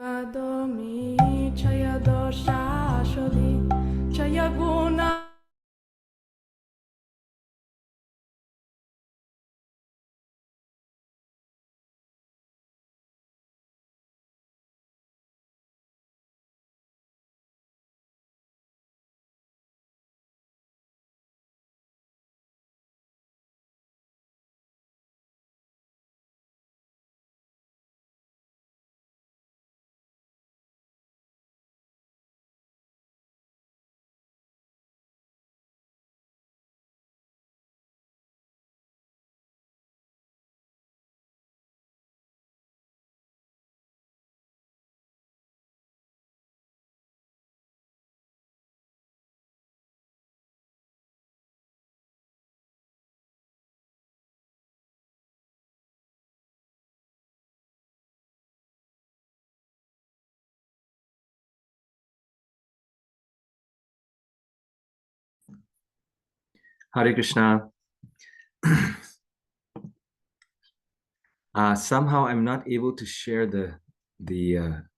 Adomi Chaya Dosha Shodi Chaya Guna Hare Krishna. Somehow I'm not able to share the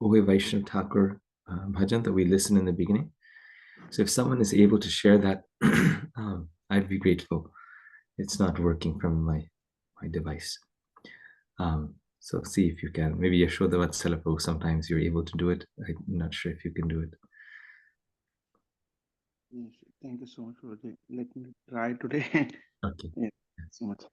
Ohe Vaishnav Thakur bhajan that we listened in the beginning. So if someone is able to share that, I'd be grateful. It's not working from my device. So see if you can. Maybe Yashoda Vatsala Prabhu, sometimes you're able to do it. I'm not sure if you can do it. Yes, thank you so much for the. Let me try today. Okay. Yes, so much.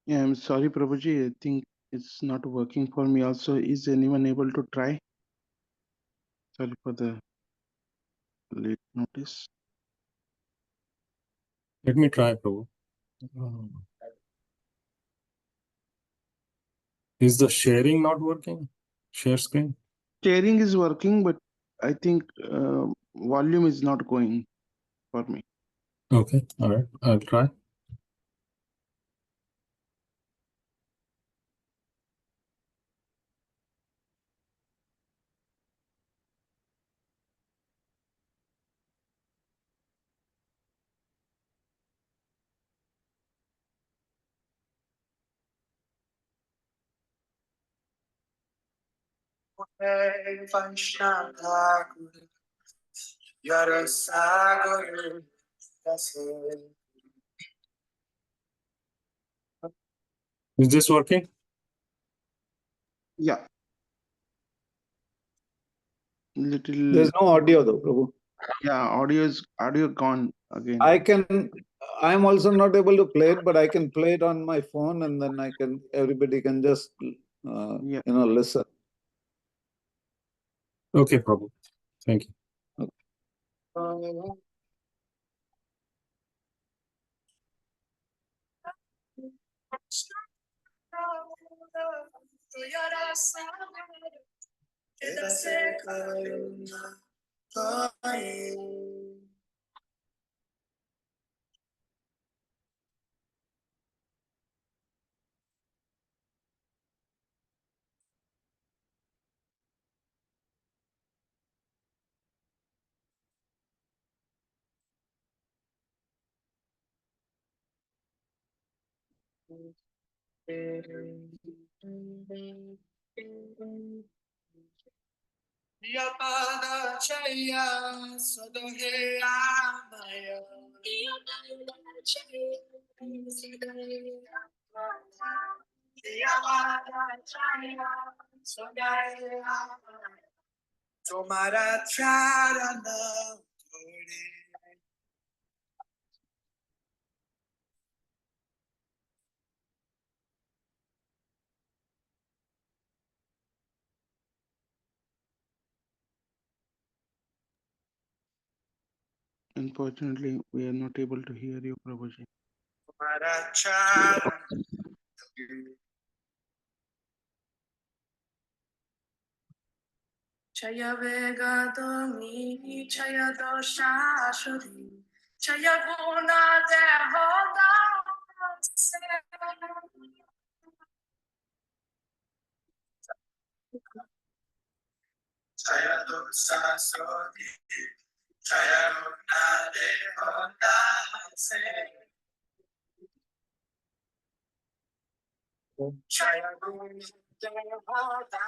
Yeah, I'm sorry, Prabhuji. I think it's not working for me also. Is anyone able to try? Sorry for the late notice. Let me try, Prabhu. Is the sharing not working? Share screen? Sharing is working, but I think volume is not going for me. Okay, all right, I'll try. Is this working? Yeah. Little. There's no audio though, Prabhu. Yeah, audio gone again. I'm also not able to play it, but I can play it on my phone, and then everybody can just, Yeah. listen. Okay, Prabhu. Thank you. Unfortunately, we are not able to hear you, Prabhuji. Chaya Vegadami, Chaya Doshashudi, Chaya Guna Dehoda. Chaya Doshashudi, Chaya Guna Dehoda. Chaya Guna Dehoda.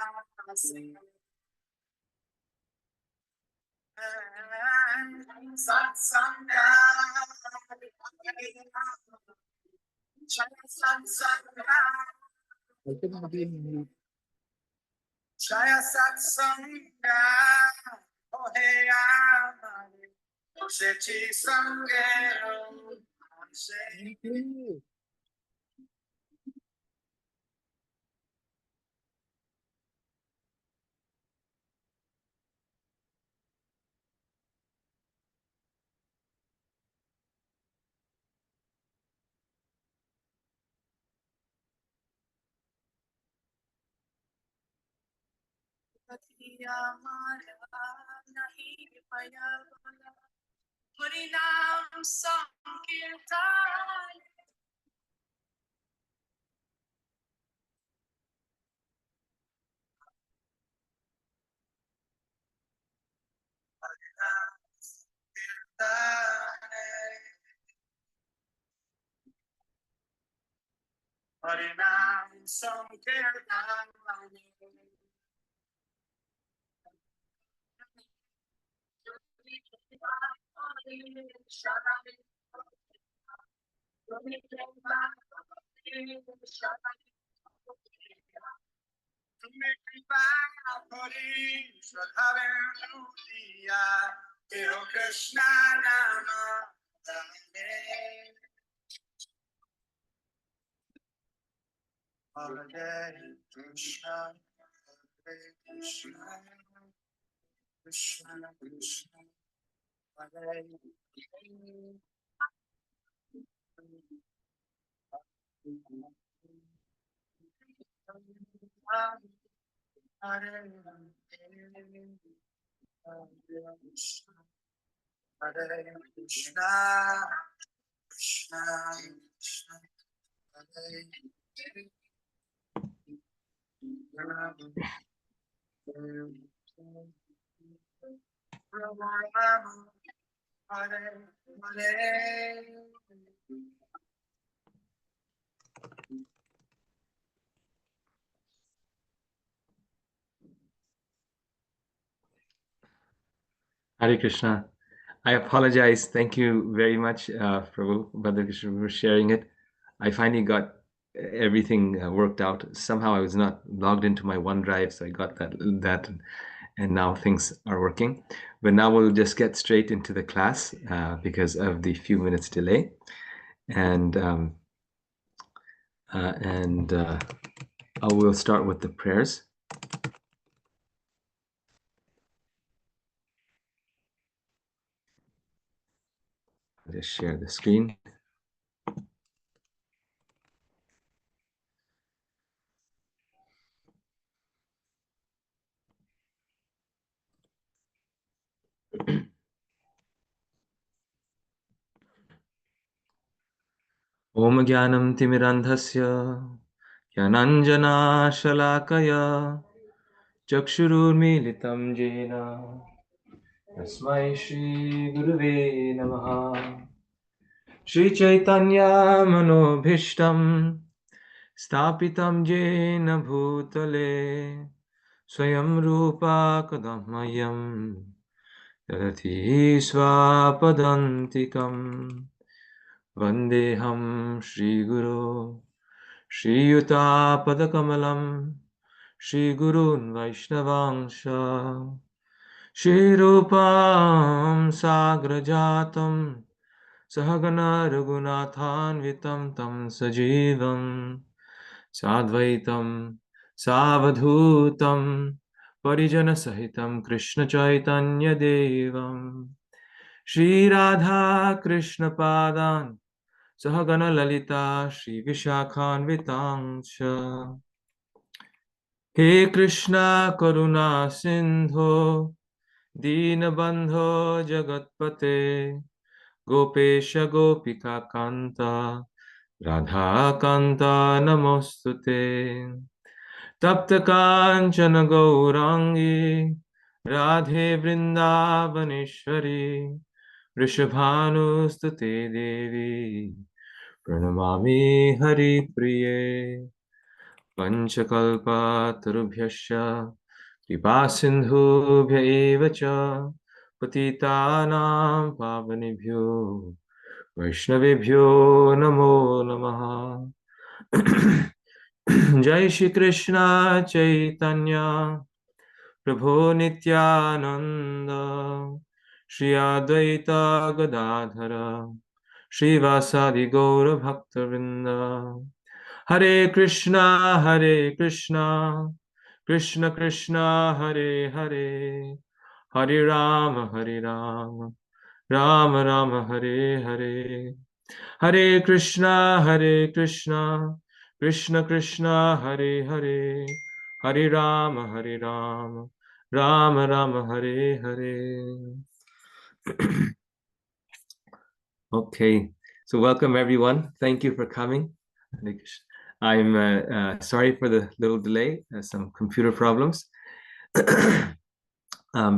Satsanga, Chaya Satsanga, Chaya Satsanga, Oh hey Amari, Sechi Sangero, Nahi Payavana, Harinam Sankirtan. Harinam Sankirtan. Krishna Nama Hare Krishna, Hare Krishna, Krishna Krishna, Hare Hare Hare Krishna, Krishna Krishna, Hare Hare Hare. Hare Krishna. I apologize. Thank you very much, Prabhu, Bhadra Krishna, for sharing it. I finally got everything worked out. Somehow I was not logged into my OneDrive, so I got that, and now things are working. But now we'll just get straight into the class because of the few minutes delay, and I will start with the prayers. I'll just share the screen. Om Jnanam Timirandhasya Jnananjana Chakshurunmilitam Jena Tasmai Shri Guruve Namaha. Shri Chaitanya Manobhishtam Stapitam Jena Bhutale Swayam Rupa Kadammayam Dadati Swapadantikam Vandeham Shri Guru Shri Yuta Padakamalam Shri Gurun Vaishnavangsha Shri Rupam Sagrajatam Sahagana Raghunathanvitam Tam Sajivam Sadvaitam Savadhutam Parijana Sahitam Krishna Chaitanya Devam Shri Radha Krishna Padan Sahagana Lalita Shri Vishakhanvitam He Krishna Karuna Sindho Dinabandho Jagatpate Gopesha Gopika Kanta Radha Kanta Namostute Tapta Kanchana Gaurangi Radhe Vrindavaneshwari Rishabhanustute Devi Pranamami Hari Priye Panchakalpa Tarubhyasya Kripa Sindhubhya eva cha Patitanam Pavanebhyo Vaishnavebhyo Namo Namaha. Jai Shri Krishna Chaitanya Prabhu Nityananda Shri Advaita Gadadhara Shri Vasadi Gaura Bhaktavinda Hare Krishna Krishna Krishna Hare Hare Hare Rama Rama Rama Hare Hare Hare Krishna Krishna Krishna Hare Hare Hare Rama Rama Rama Hare Hare. Okay, so welcome everyone. Thank you for coming. Hare Krishna. I'm sorry for the little delay, some computer problems.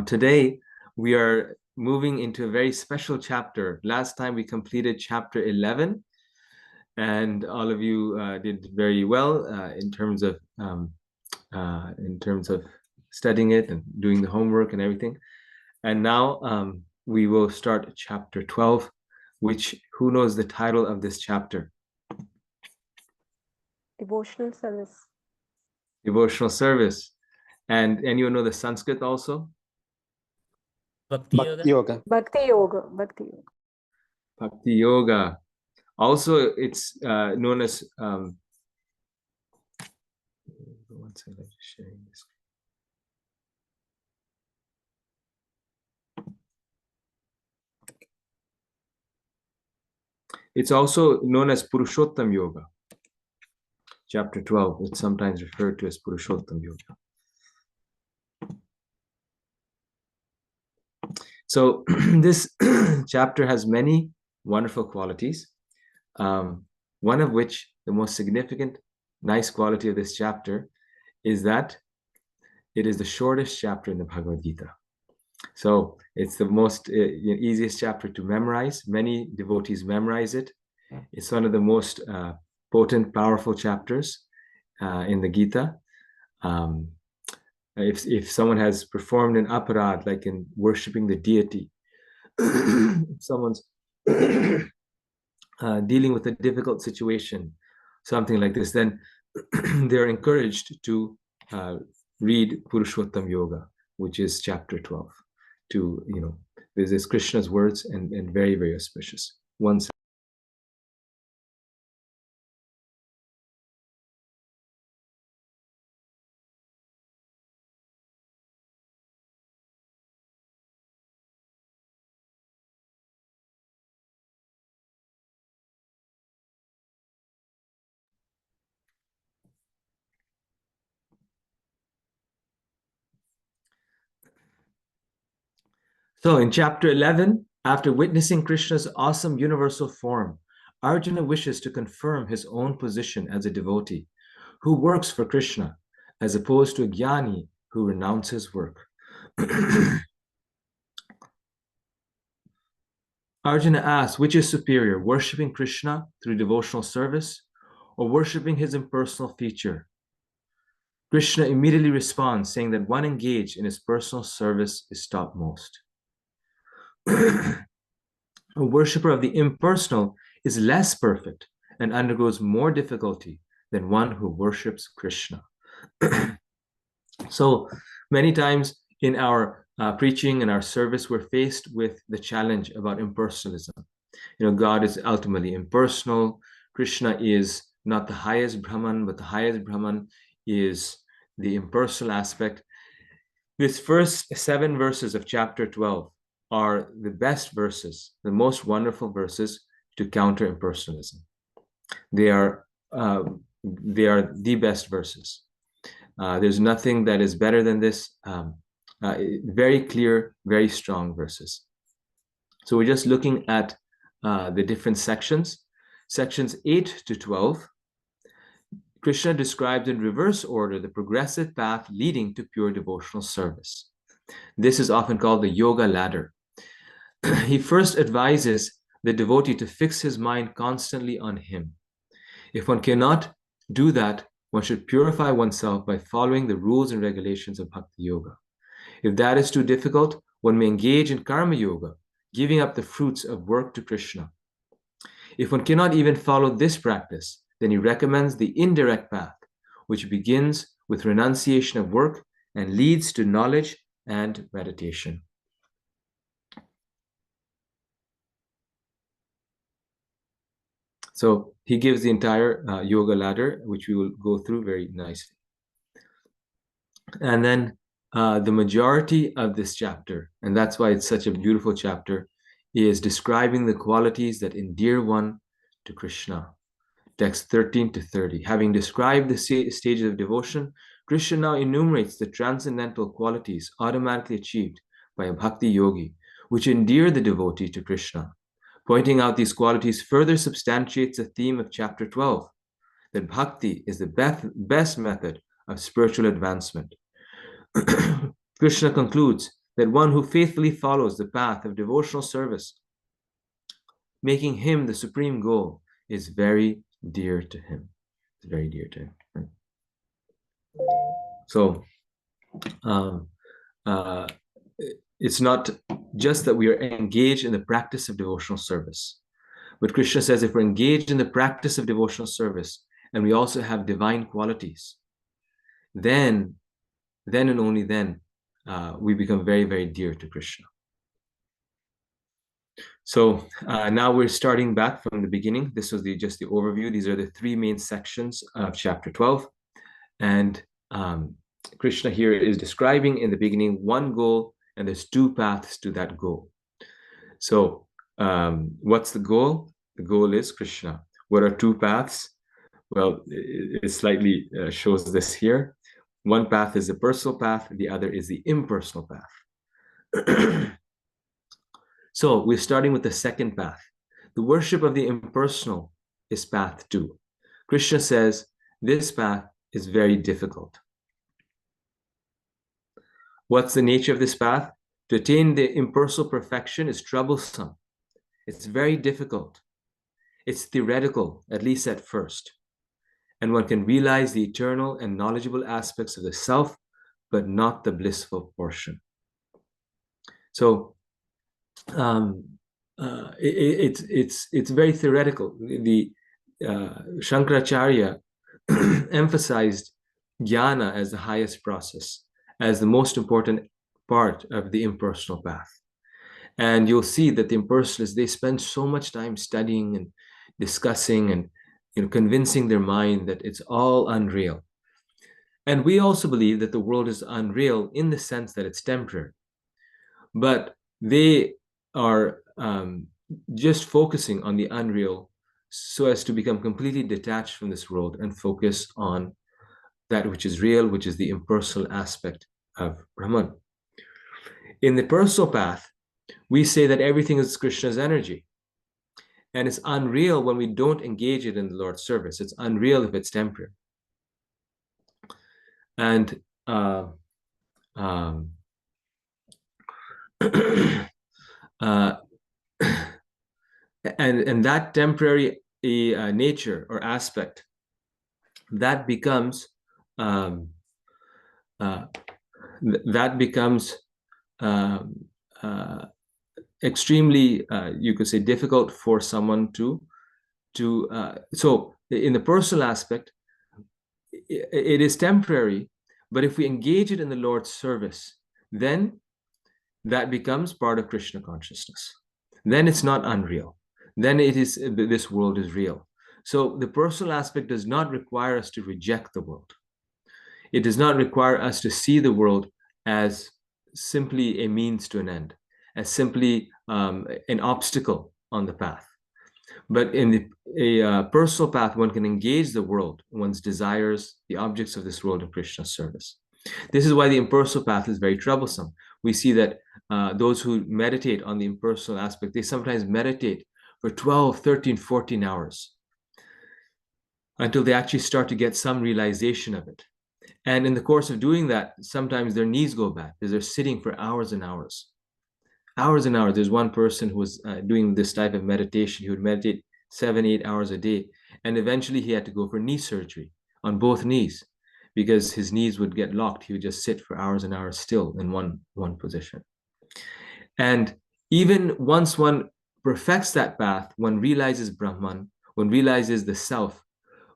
Today, we are moving into a very special chapter. Last time we completed chapter 11, and all of you did very well in terms of studying it and doing the homework and everything. And now we will start chapter 12, which, who knows the title of this chapter? Devotional service. Devotional service. And anyone know the Sanskrit also? Bhakti Yoga. Bhakti Yoga. Bhakti Yoga. Bhakti Yoga. Also, it's known as Once I like sharing this. It's also known as Purushottam Yoga. Chapter 12, it's sometimes referred to as Purushottam Yoga. So this chapter has many wonderful qualities. One of which, the most significant, nice quality of this chapter is that it is the shortest chapter in the Bhagavad Gita. So it's the most easiest chapter to memorize. Many devotees memorize it. It's one of the most potent, powerful chapters in the Gita. If someone has performed an aparad, like in worshipping the deity, if someone's dealing with a difficult situation, something like this, then they're encouraged to read Purushottam Yoga, which is chapter 12. This is Krishna's words and very, very auspicious. Once. So in chapter 11, after witnessing Krishna's awesome universal form, Arjuna wishes to confirm his own position as a devotee who works for Krishna, as opposed to a jnani who renounces work. Arjuna asks, which is superior, worshipping Krishna through devotional service or worshipping his impersonal feature? Krishna immediately responds, saying that one engaged in his personal service is topmost. A worshipper of the impersonal is less perfect and undergoes more difficulty than one who worships Krishna. So many times in our preaching and our service, we're faced with the challenge about impersonalism. God is ultimately impersonal. Krishna is not the highest Brahman, but the highest Brahman is the impersonal aspect. These first 7 verses of chapter 12 are the best verses, the most wonderful verses to counter impersonalism. They are the best verses. There's nothing that is better than this. Very clear, very strong verses. So we're just looking at the different sections. Sections 8 to 12, Krishna describes in reverse order the progressive path leading to pure devotional service. This is often called the yoga ladder. He first advises the devotee to fix his mind constantly on him. If one cannot do that, one should purify oneself by following the rules and regulations of Bhakti Yoga. If that is too difficult, one may engage in Karma Yoga, giving up the fruits of work to Krishna. If one cannot even follow this practice, then he recommends the indirect path, which begins with renunciation of work and leads to knowledge and meditation. So he gives the entire yoga ladder, which we will go through very nicely. And then the majority of this chapter, and that's why it's such a beautiful chapter, is describing the qualities that endear one to Krishna. Text 13 to 30. Having described the stages of devotion, Krishna now enumerates the transcendental qualities automatically achieved by a bhakti yogi, which endear the devotee to Krishna. Pointing out these qualities further substantiates the theme of chapter 12, that bhakti is the best method of spiritual advancement. Krishna concludes that one who faithfully follows the path of devotional service, making him the supreme goal, is very dear to him. It's very dear to him. Right? So, it's not just that we are engaged in the practice of devotional service, but Krishna says if we're engaged in the practice of devotional service and we also have divine qualities, then and only then we become very, very dear to Krishna. So now we're starting back from the beginning. This was just the overview. These are the 3 main sections of chapter 12. And Krishna here is describing in the beginning one goal, and there's two paths to that goal. So what's the goal? The goal is Krishna. What are two paths? Well, it slightly shows this here. One path is the personal path, the other is the impersonal path. So we're starting with the second path. The worship of the impersonal is path 2. Krishna says this path is very difficult. What's the nature of this path? To attain the impersonal perfection is troublesome. It's very difficult. It's theoretical, at least at first. And one can realize the eternal and knowledgeable aspects of the self, but not the blissful portion. So it's very theoretical. The Shankaracharya emphasized jnana as the highest process, as the most important part of the impersonal path. And you'll see that the impersonalists, they spend so much time studying and discussing and convincing their mind that it's all unreal. And we also believe that the world is unreal in the sense that it's temporary. But they are just focusing on the unreal so as to become completely detached from this world and focus on that which is real, which is the impersonal aspect of Brahman. In the personal path, we say that everything is Krishna's energy. And it's unreal when we don't engage it in the Lord's service. It's unreal if it's temporary. And and that temporary nature or aspect, that becomes extremely, you could say, difficult for someone to so in the personal aspect, it is temporary, but if we engage it in the Lord's service, then that becomes part of Krishna consciousness. Then it's not unreal. Then it is, this world is real. So the personal aspect does not require us to reject the world. It does not require us to see the world as simply a means to an end, as simply an obstacle on the path. But in a personal path, one can engage the world, one's desires, the objects of this world in Krishna's service. This is why the impersonal path is very troublesome. We see that those who meditate on the impersonal aspect, they sometimes meditate for 12, 13, 14 hours until they actually start to get some realization of it. And in the course of doing that, sometimes their knees go bad because they're sitting for hours and hours. Hours and hours. There's one person who was doing this type of meditation. He would meditate 7, 8 hours a day. And eventually he had to go for knee surgery on both knees because his knees would get locked. He would just sit for hours and hours still in one position. And even once one perfects that path, one realizes Brahman, one realizes the self,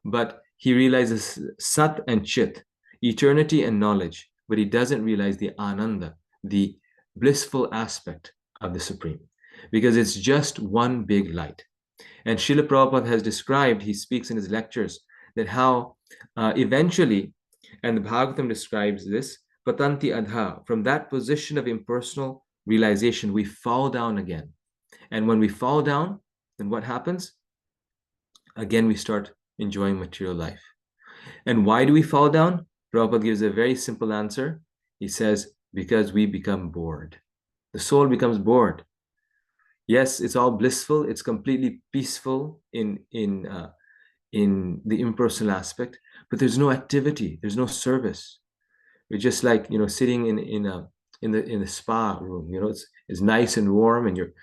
but he realizes Sat and Chit, eternity and knowledge, but he doesn't realize the Ananda, the blissful aspect of the Supreme, because it's just one big light. And Srila Prabhupada has described, he speaks in his lectures, that how eventually, and the Bhagavatam describes this, patanti adha, from that position of impersonal realization, we fall down again. And when we fall down, then what happens? Again, we start enjoying material life. And why do we fall down? Prabhupada gives a very simple answer. He says, because we become bored. The soul becomes bored. Yes, it's all blissful. It's completely peaceful in the impersonal aspect, but there's no activity. There's no service. We're just like, sitting in the spa room. It's nice and warm, and your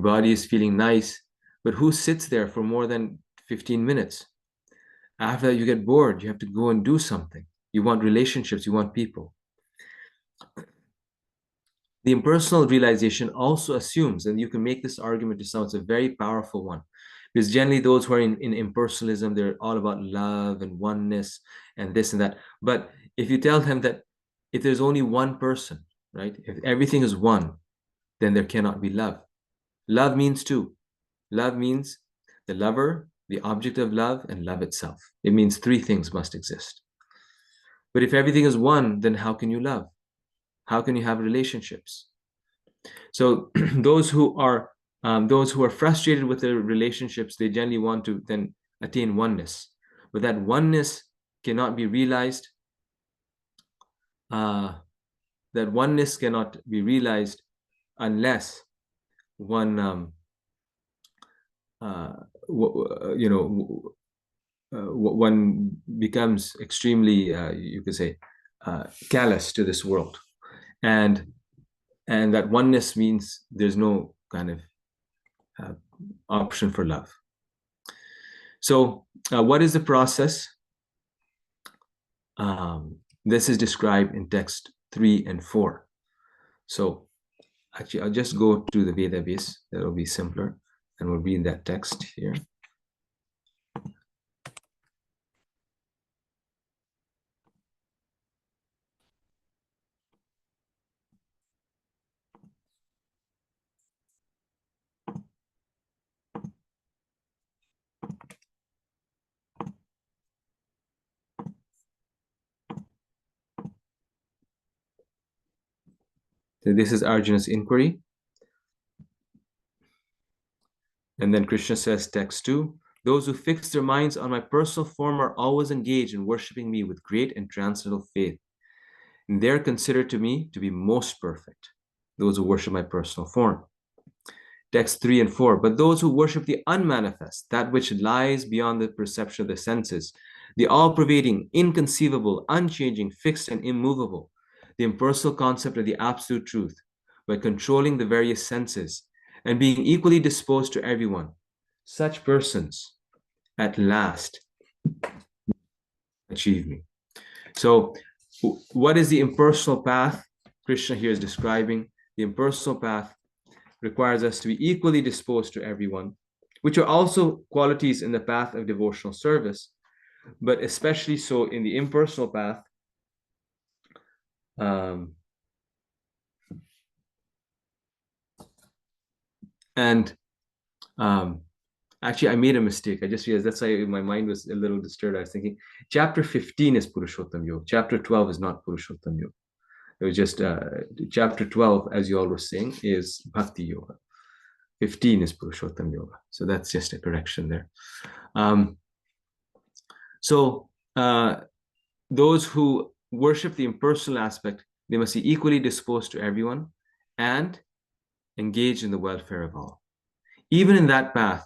body is feeling nice. But who sits there for more than 15 minutes? After that, you get bored. You have to go and do something. You want relationships. You want people. The impersonal realization also assumes, and you can make this argument to someone, it's a very powerful one, because generally those who are in impersonalism, they're all about love and oneness and this and that. But if you tell them that if there's only one person, right, if everything is one, then there cannot be love. Love means two. Love means the lover, the object of love, and love itself. It means three things must exist. But if everything is one, then how can you love? How can you have relationships? So those who are frustrated with their relationships, they generally want to then attain oneness. But that oneness cannot be realized. That oneness cannot be realized unless one, one becomes extremely, you could say, callous to this world, and that oneness means there's no kind of option for love. So, what is the process? This is described in text 3 and 4. So, actually, I'll just go to the Veda base. That'll be simpler, and we'll read that text here. So this is Arjuna's inquiry. And then Krishna says, text 2, those who fix their minds on my personal form are always engaged in worshipping me with great and transcendental faith. And they're considered to me to be most perfect, those who worship my personal form. Text 3 and 4, but those who worship the unmanifest, that which lies beyond the perception of the senses, the all-pervading, inconceivable, unchanging, fixed and immovable, the impersonal concept of the absolute truth, by controlling the various senses and being equally disposed to everyone, such persons at last achieve me. So what is the impersonal path? Krishna here is describing the impersonal path requires us to be equally disposed to everyone, which are also qualities in the path of devotional service, but especially so in the impersonal path. Actually, I made a mistake. I just realized that's why my mind was a little disturbed. I was thinking chapter 15 is Purushottam Yoga. Chapter 12 is not Purushottam Yoga. It was just chapter 12, as you all were saying, is Bhakti Yoga. 15 is Purushottam Yoga. So that's just a correction there. Those who worship the impersonal aspect, they must be equally disposed to everyone and engage in the welfare of all. Even in that path,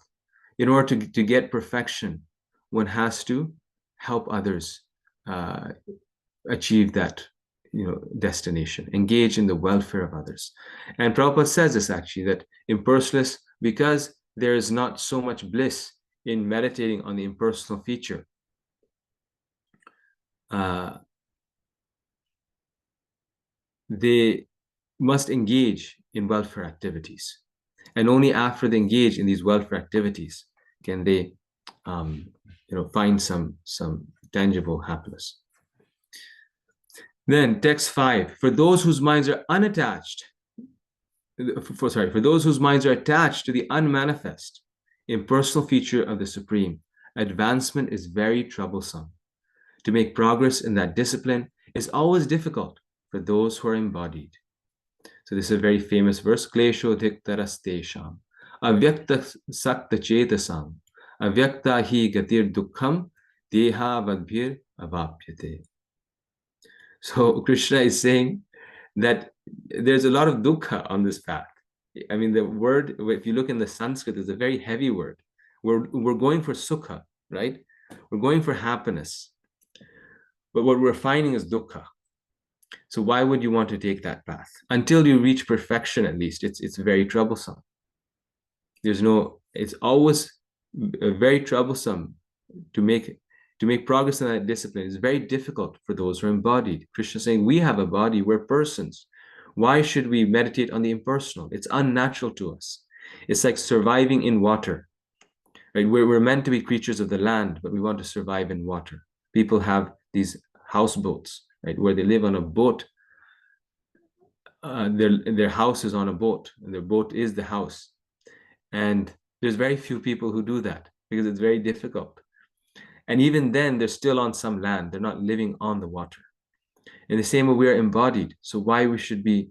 in order to get perfection, one has to help others achieve that destination, engage in the welfare of others. And Prabhupada says this actually, that impersonalists, because there is not so much bliss in meditating on the impersonal feature, they must engage in welfare activities. And only after they engage in these welfare activities can they find some tangible happiness. Then text 5, for those whose minds are unattached, for those whose minds are attached to the unmanifest, impersonal feature of the Supreme, advancement is very troublesome. To make progress in that discipline is always difficult for those who are embodied. So this is a very famous verse, Klesho diktarastesham, avyakta sakta chetasam, avyakta hi gatir dukkham, deha vadbhir avapyate. So Krishna is saying that there's a lot of dukkha on this path. I mean, the word, if you look in the Sanskrit, is a very heavy word. We're going for sukha, right? We're going for happiness. But what we're finding is dukkha. So why would you want to take that path? Until you reach perfection, at least, it's very troublesome. It's always very troublesome to make progress in that discipline. It's very difficult for those who are embodied. Krishna is saying, we have a body, we're persons. Why should we meditate on the impersonal? It's unnatural to us. It's like surviving in water. Right? We're meant to be creatures of the land, but we want to survive in water. People have these houseboats, right, where they live on a boat. Their house is on a boat, and their boat is the house. And there's very few people who do that because it's very difficult. And even then, they're still on some land. They're not living on the water. In the same way, we are embodied. So why we should be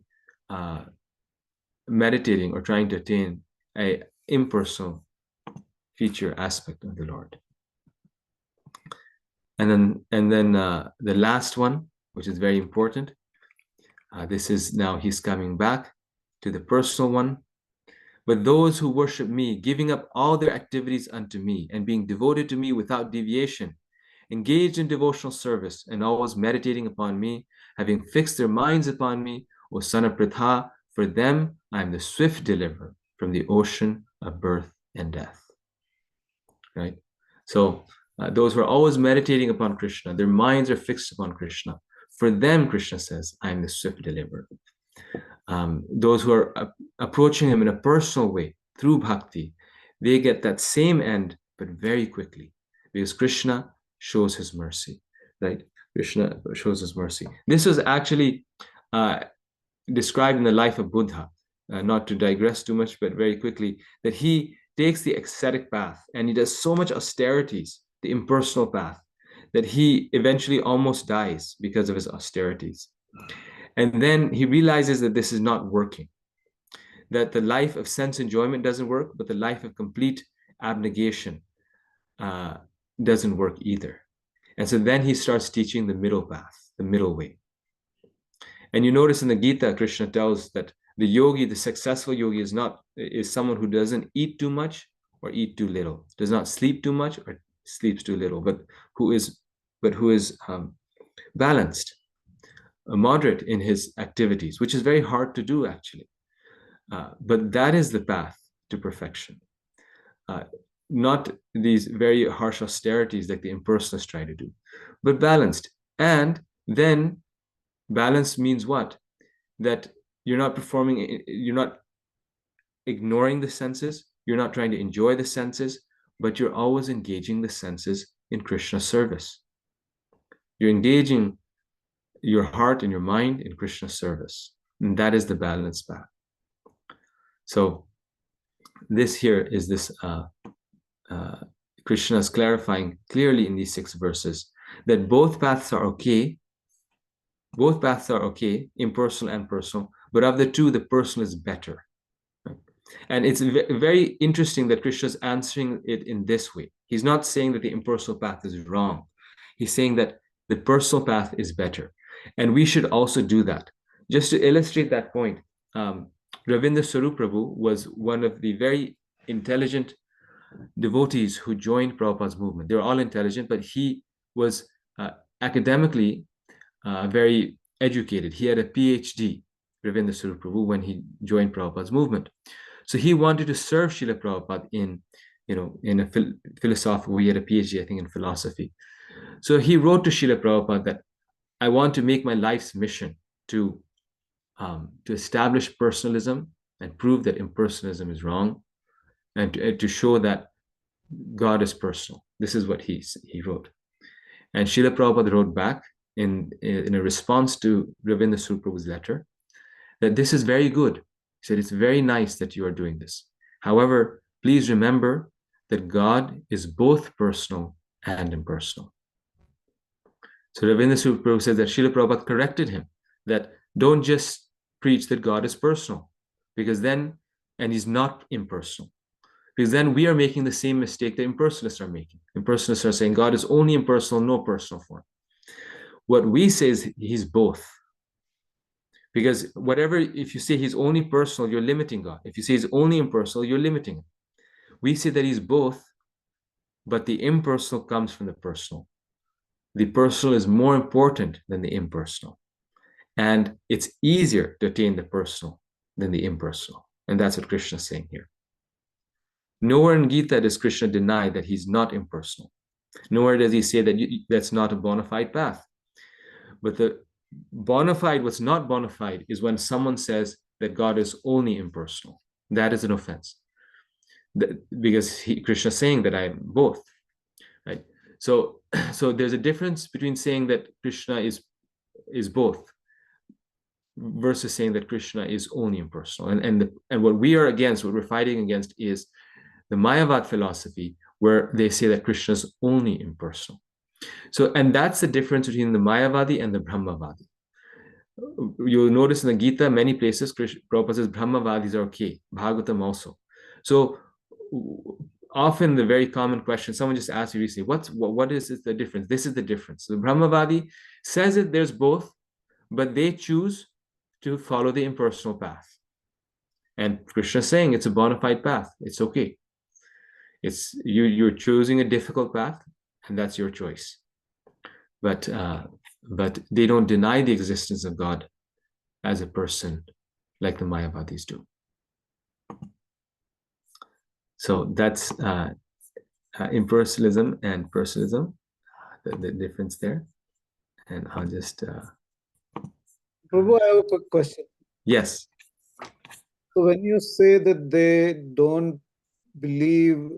meditating or trying to attain a impersonal feature aspect of the Lord. And then the last one, which is very important. This is now he's coming back to the personal one. But those who worship me, giving up all their activities unto me, and being devoted to me without deviation, engaged in devotional service, and always meditating upon me, having fixed their minds upon me, O son of Pritha, for them I am the swift deliverer from the ocean of birth and death. Right? So those who are always meditating upon Krishna, their minds are fixed upon Krishna. For them, Krishna says, I am the swift deliverer. Those who are approaching him in a personal way through bhakti, they get that same end, but very quickly, because Krishna shows his mercy, right? Krishna shows his mercy. This was actually described in the life of Buddha, not to digress too much, but very quickly, that he takes the ascetic path and he does so much austerities, the impersonal path, that he eventually almost dies because of his austerities. And then he realizes that this is not working, that the life of sense enjoyment doesn't work, but the life of complete abnegation doesn't work either. And so then he starts teaching the middle path, the middle way. And you notice in the Gita, Krishna tells that the yogi, the successful yogi, is someone who doesn't eat too much or eat too little, does not sleep too much or sleeps too little, but who is balanced, moderate in his activities, which is very hard to do actually. But that is the path to perfection. Not these very harsh austerities like the impersonalists try to do, but balanced. And then balance means what? That you're not ignoring the senses, you're not trying to enjoy the senses, but you're always engaging the senses in Krishna's service. You're engaging your heart and your mind in Krishna's service. And that is the balanced path. So this here is this Krishna is clarifying clearly in these 6 verses that both paths are okay. Both paths are okay, impersonal and personal, but of the two, the personal is better. Right? And it's very interesting that Krishna is answering it in this way. He's not saying that the impersonal path is wrong. He's saying that the personal path is better. And we should also do that. Just to illustrate that point, Ravindra Swarup Prabhu was one of the very intelligent devotees who joined Prabhupada's movement. They were all intelligent, but he was academically very educated. He had a PhD, Ravindra Swarup Prabhu, when he joined Prabhupada's movement. So he wanted to serve Srila Prabhupada in a philosophical way. He had a PhD, I think, in philosophy. So he wrote to Srila Prabhupada that I want to make my life's mission to establish personalism and prove that impersonalism is wrong, and to show that God is personal. This is what he wrote. And Srila Prabhupada wrote back in a response to Ravindra Swarup Prabhu's letter that this is very good. He said, it's very nice that you are doing this. However, please remember that God is both personal and impersonal. So Ravindra Swarup Prabhu says that Srila Prabhupada corrected him that don't just preach that God is personal, and he's not impersonal. Because then we are making the same mistake that impersonalists are making. Impersonalists are saying God is only impersonal, no personal form. What we say is he's both. Because if you say he's only personal, you're limiting God. If you say he's only impersonal, you're limiting him. We say that he's both, but the impersonal comes from the personal. The personal is more important than the impersonal. And it's easier to attain the personal than the impersonal. And that's what Krishna is saying here. Nowhere in Gita does Krishna deny that he's not impersonal. Nowhere does he say that that's not a bona fide path. But the bona fide, what's not bona fide, is when someone says that God is only impersonal. That is an offense. Because Krishna is saying that I am both. Right? So there's a difference between saying that Krishna is both versus saying that Krishna is only impersonal. And what we are against, what we're fighting against, is the Mayavad philosophy, where they say that Krishna is only impersonal. So, and that's the difference between the Mayavadi and the Brahmavadi. you'll notice in the Gita, many places, Prabhupada says Brahmavadis are okay, Bhagavatam also. So often the very common question, someone just asked you recently, what is the difference? This is the difference. The Brahmavadi says that there's both, but they choose to follow the impersonal path. And Krishna is saying it's a bona fide path. It's okay. It's you're choosing a difficult path, and that's your choice. But they don't deny the existence of God as a person like the Mayavadis do. So that's impersonalism and personalism, the difference there. And I'll just... Prabhu, I have a quick question. Yes. So when you say that they don't believe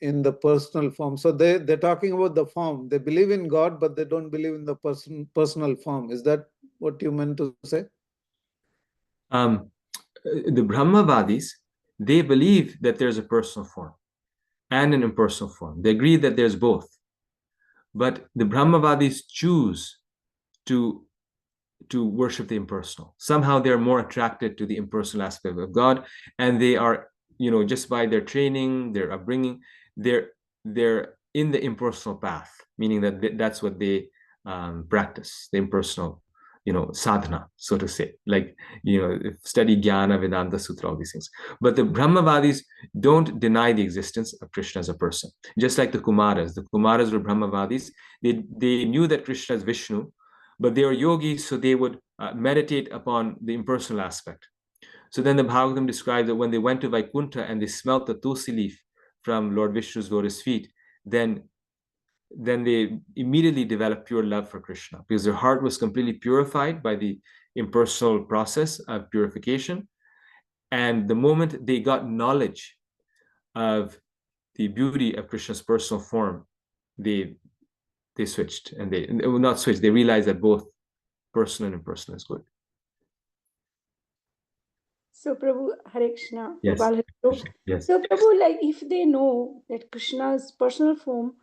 in the personal form, so they're talking about the form. They believe in God, but they don't believe in the personal form. Is that what you meant to say? The Brahmavadis, they believe that there's a personal form and an impersonal form. They agree that there's both. But the Brahmavadis choose to worship the impersonal. Somehow they're more attracted to the impersonal aspect of God, and they are, just by their training, their upbringing, they're in the impersonal path, meaning that that's what they practice, the impersonal, sadhana, so to say, like, study Jnana, Vedanta Sutra, all these things. But the Brahmavadis don't deny the existence of Krishna as a person. Just like the Kumaras. The Kumaras were Brahmavadis. They knew that Krishna is Vishnu, but they were yogis, so they would meditate upon the impersonal aspect. So then the Bhagavatam describes that when they went to Vaikuntha and they smelt the tulsi leaf from Lord Vishnu's lotus feet, then they immediately developed pure love for Krishna, because their heart was completely purified by the impersonal process of purification. And the moment they got knowledge of the beauty of Krishna's personal form, they switched, and they not switched, they realized that both personal and impersonal is good. So Prabhu, Hare Krishna, Yes. Gopal Hare Krishna. Yes. So Prabhu, like if they know that Krishna's personal form,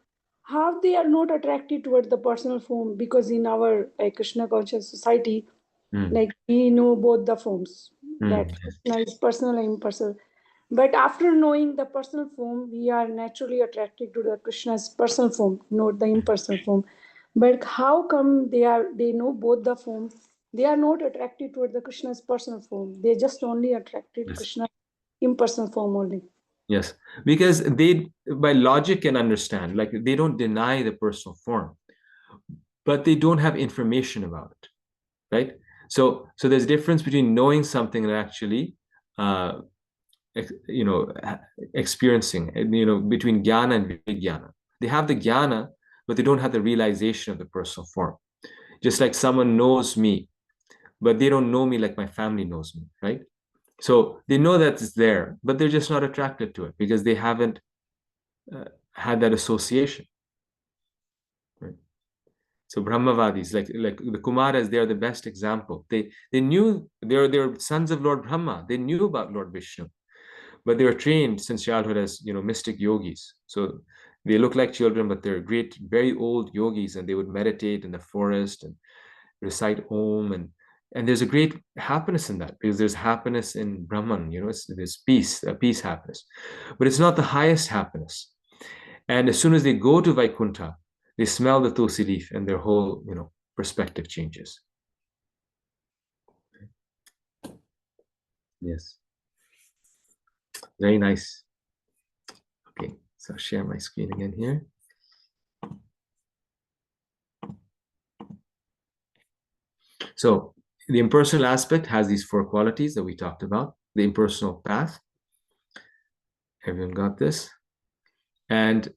how they are not attracted toward the personal form? Because in our Krishna conscious society, like we know both the forms, that Krishna is personal and impersonal. But after knowing the personal form, we are naturally attracted to the Krishna's personal form, not the impersonal form. But how come they know both the forms? They are not attracted toward the Krishna's personal form. They just only attracted Krishna's impersonal form only. Yes, because they, by logic, can understand, like they don't deny the personal form, but they don't have information about it, right? So there's a difference between knowing something and actually, experiencing, between jnana and vijnana. They have the jnana, but they don't have the realization of the personal form. Just like someone knows me, but they don't know me like my family knows me, right? So they know that it's there, but they're just not attracted to it because they haven't had that association. Right? So Brahmavadis, like the Kumaras, they are the best example. They knew they're sons of Lord Brahma. They knew about Lord Vishnu, but they were trained since childhood as mystic yogis. So they look like children, but they're great, very old yogis, and they would meditate in the forest and recite Om, and there's a great happiness in that, because there's happiness in Brahman, there's peace, happiness, but it's not the highest happiness. And as soon as they go to Vaikuntha, they smell the tulsi leaf and their whole, perspective changes. Yes. Very nice. Okay, so I'll share my screen again here. So the impersonal aspect has these 4 qualities that we talked about. The impersonal path. Everyone got this? And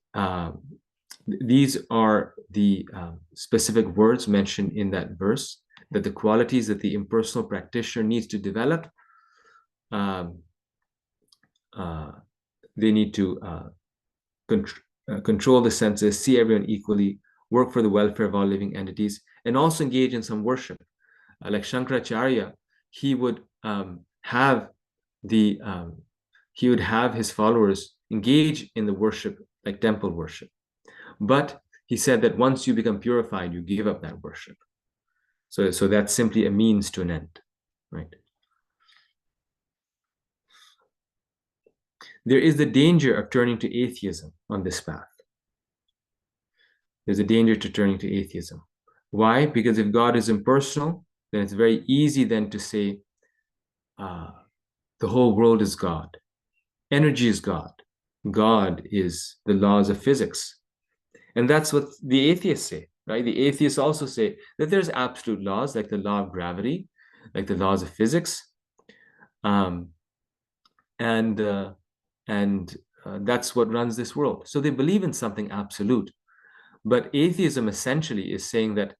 these are the specific words mentioned in that verse, that the qualities that the impersonal practitioner needs to develop, they need to control the senses, see everyone equally, work for the welfare of all living entities, and also engage in some worship. Like Shankaracharya, he would have his followers engage in the worship, like temple worship. But he said that once you become purified, you give up that worship. So that's simply a means to an end, right? There is the danger of turning to atheism on this path. There's a danger to turning to atheism. Why? Because if God is impersonal, then it's very easy then to say the whole world is God. Energy is God. God is the laws of physics. And that's what the atheists say, right? The atheists also say that there's absolute laws, like the law of gravity, like the laws of physics. That's what runs this world. So they believe in something absolute. But atheism essentially is saying that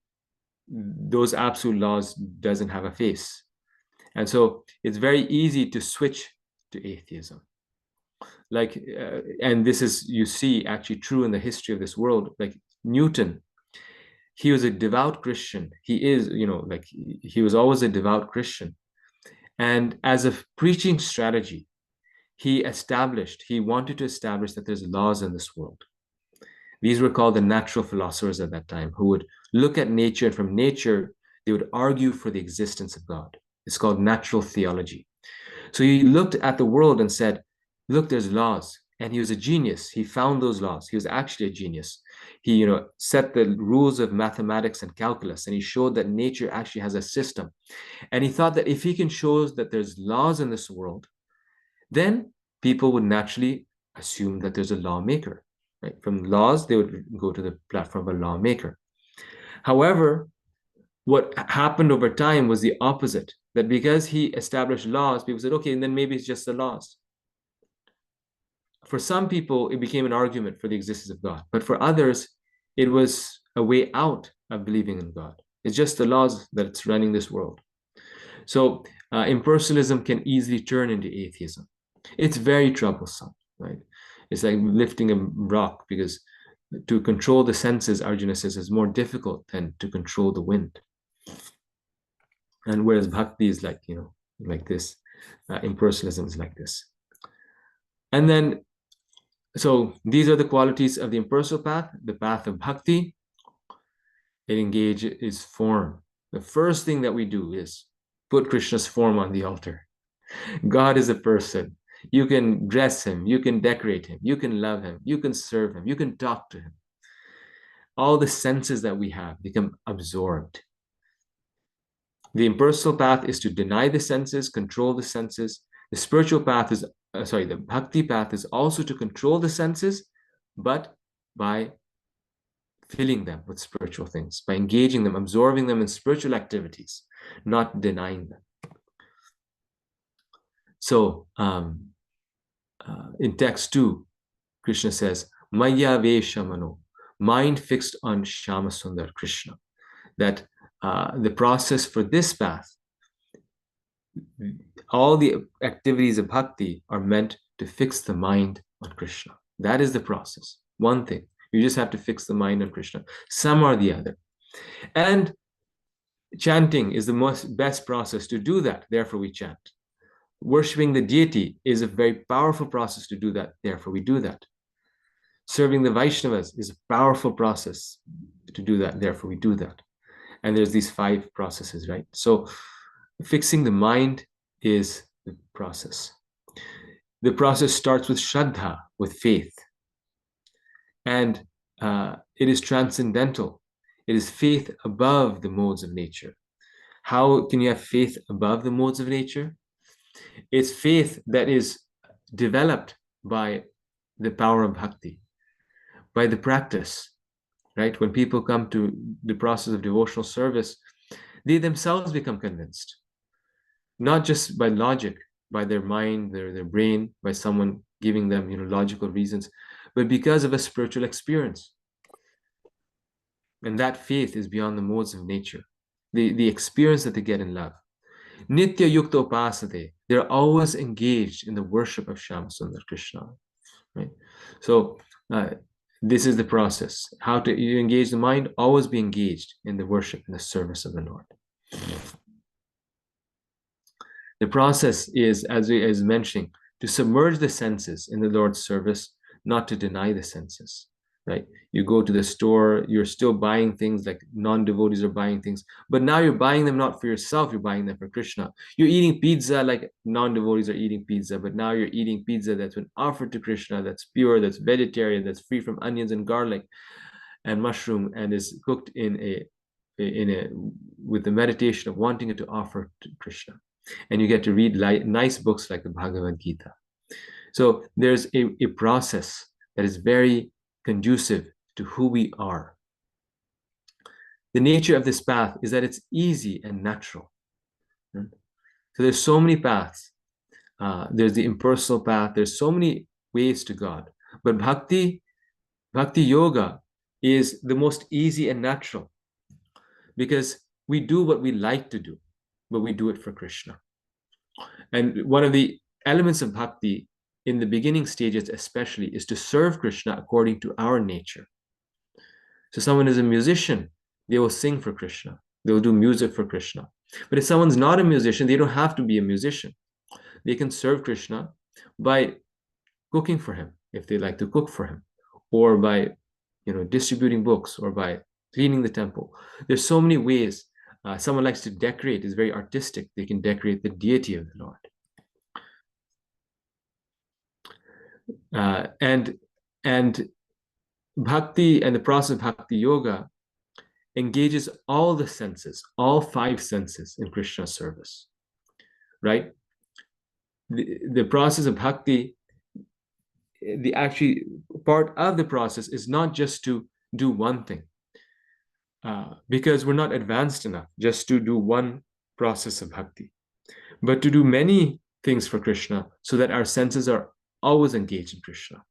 those absolute laws doesn't have a face. And so it's very easy to switch to atheism. Like, and this is, you see, actually true in the history of this world. Like Newton, he was a devout Christian. He is, like he was always a devout Christian. And as a preaching strategy, he wanted to establish that there's laws in this world. These were called the natural philosophers at that time, who would look at nature, and from nature, they would argue for the existence of God. It's called natural theology. So he looked at the world and said, look, there's laws. And he was a genius. He found those laws. He was actually a genius. He, set the rules of mathematics and calculus, and he showed that nature actually has a system. And he thought that if he can show that there's laws in this world, then people would naturally assume that there's a lawmaker. Right? From laws, they would go to the platform of a lawmaker. However, what happened over time was the opposite, that because he established laws, people said, okay, and then maybe it's just the laws. For some people, it became an argument for the existence of God. But for others, it was a way out of believing in God. It's just the laws that's running this world. So impersonalism can easily turn into atheism. It's very troublesome, right? It's like lifting a rock, because to control the senses, Arjuna says, is more difficult than to control the wind. And whereas bhakti is like, like this, impersonalism is like this. And then, so these are the qualities of the impersonal path, the path of bhakti. It engages form. The first thing that we do is put Krishna's form on the altar. God is a person. You can dress him, you can decorate him, you can love him, you can serve him, you can talk to him. All the senses that we have become absorbed. The impersonal path is to deny the senses, control the senses. The spiritual path is, the bhakti path is also to control the senses, but by filling them with spiritual things, by engaging them, absorbing them in spiritual activities, not denying them. So in text 2, Krishna says, Maya Veshamano, mind fixed on Shama Sundar Krishna. That the process for this path, all the activities of bhakti are meant to fix the mind on Krishna. That is the process. One thing. You just have to fix the mind on Krishna. Some or the other. And chanting is the best process to do that. Therefore, we chant. Worshipping the deity is a very powerful process to do that. Therefore, we do that. Serving the Vaishnavas is a powerful process to do that. Therefore, we do that. And there's these 5 processes, right? So fixing the mind is the process. The process starts with Shraddha, with faith. And it is transcendental. It is faith above the modes of nature. How can you have faith above the modes of nature? It's faith that is developed by the power of bhakti, by the practice, right? When people come to the process of devotional service, they themselves become convinced, not just by logic, by their mind, their brain, by someone giving them, logical reasons, but because of a spiritual experience. And that faith is beyond the modes of nature, the experience that they get in love. Nitya Yukta Upasate, they're always engaged in the worship of Shama Sundar Krishna, right? So this is the process. How to you engage the mind? Always be engaged in the worship and the service of the Lord. The process is, as we is mentioning, to submerge the senses in the Lord's service, not to deny the senses. right? You go to the store, you're still buying things like non-devotees are buying things, but now you're buying them not for yourself, you're buying them for Krishna. You're eating pizza like non-devotees are eating pizza, but now you're eating pizza that's been offered to Krishna, that's pure, that's vegetarian, that's free from onions and garlic and mushroom, and is cooked with the meditation of wanting it to offer to Krishna. And you get to read nice books like the Bhagavad Gita. So there's a process that is very conducive to who we are. The nature of this path is that it's easy and natural. So there's so many paths. There's the impersonal path. There's so many ways to God. But bhakti yoga is the most easy and natural, because we do what we like to do, but we do it for Krishna. And one of the elements of bhakti in the beginning stages especially is to serve Krishna according to our nature. So someone is a musician, they will sing for Krishna. They will do music for Krishna. But if someone's not a musician, they don't have to be a musician. They can serve Krishna by cooking for him, if they like to cook for him, or by distributing books, or by cleaning the temple. There's so many ways. Someone likes to decorate, is very artistic. They can decorate the deity of the Lord. And bhakti and the process of bhakti yoga engages all the senses, all 5 senses in Krishna's service, right? The process of bhakti, the actually part of the process is not just to do one thing, because we're not advanced enough just to do one process of bhakti, but to do many things for Krishna so that our senses are always engaged in Krishna.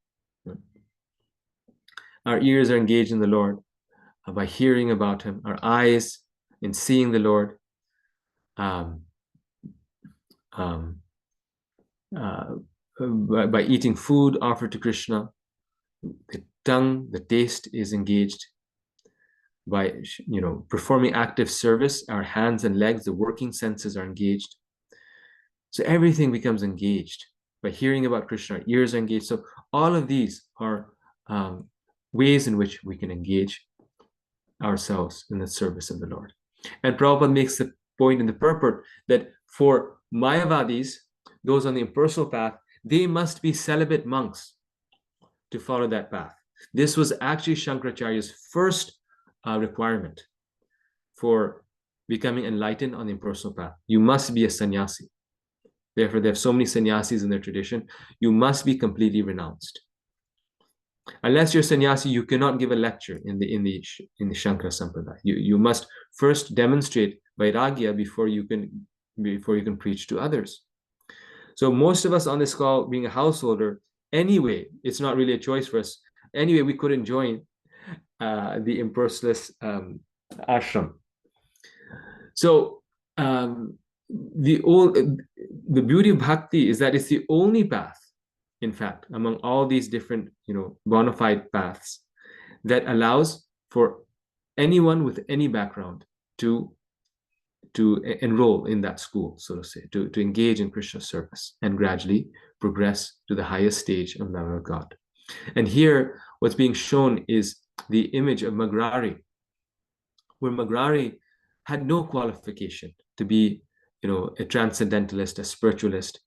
Our ears are engaged in the Lord by hearing about him, our eyes in seeing the Lord, by eating food offered to Krishna. The tongue, the taste is engaged. By performing active service, our hands and legs, the working senses are engaged. So everything becomes engaged. By hearing about Krishna, our ears are engaged. So all of these are ways in which we can engage ourselves in the service of the Lord. And Prabhupada makes the point in the purport that for Mayavadis, those on the impersonal path, they must be celibate monks to follow that path. This was actually Shankaracharya's first requirement for becoming enlightened on the impersonal path. You must be a sannyasi. Therefore, there are so many sannyasis in their tradition. You must be completely renounced. Unless you're sannyasi, you cannot give a lecture in the Shankara Sampradaya. You must first demonstrate vairagya before you can preach to others. So most of us on this call, being a householder, anyway, it's not really a choice for us. Anyway, we couldn't join the impersonalist ashram. So the beauty of bhakti is that it's the only path, in fact, among all these different bona fide paths, that allows for anyone with any background to enroll in that school, so to say, to engage in Krishna service and gradually progress to the highest stage of love of God. And here, what's being shown is the image of Magrari, where Magrari had no qualification to be, a transcendentalist, a spiritualist.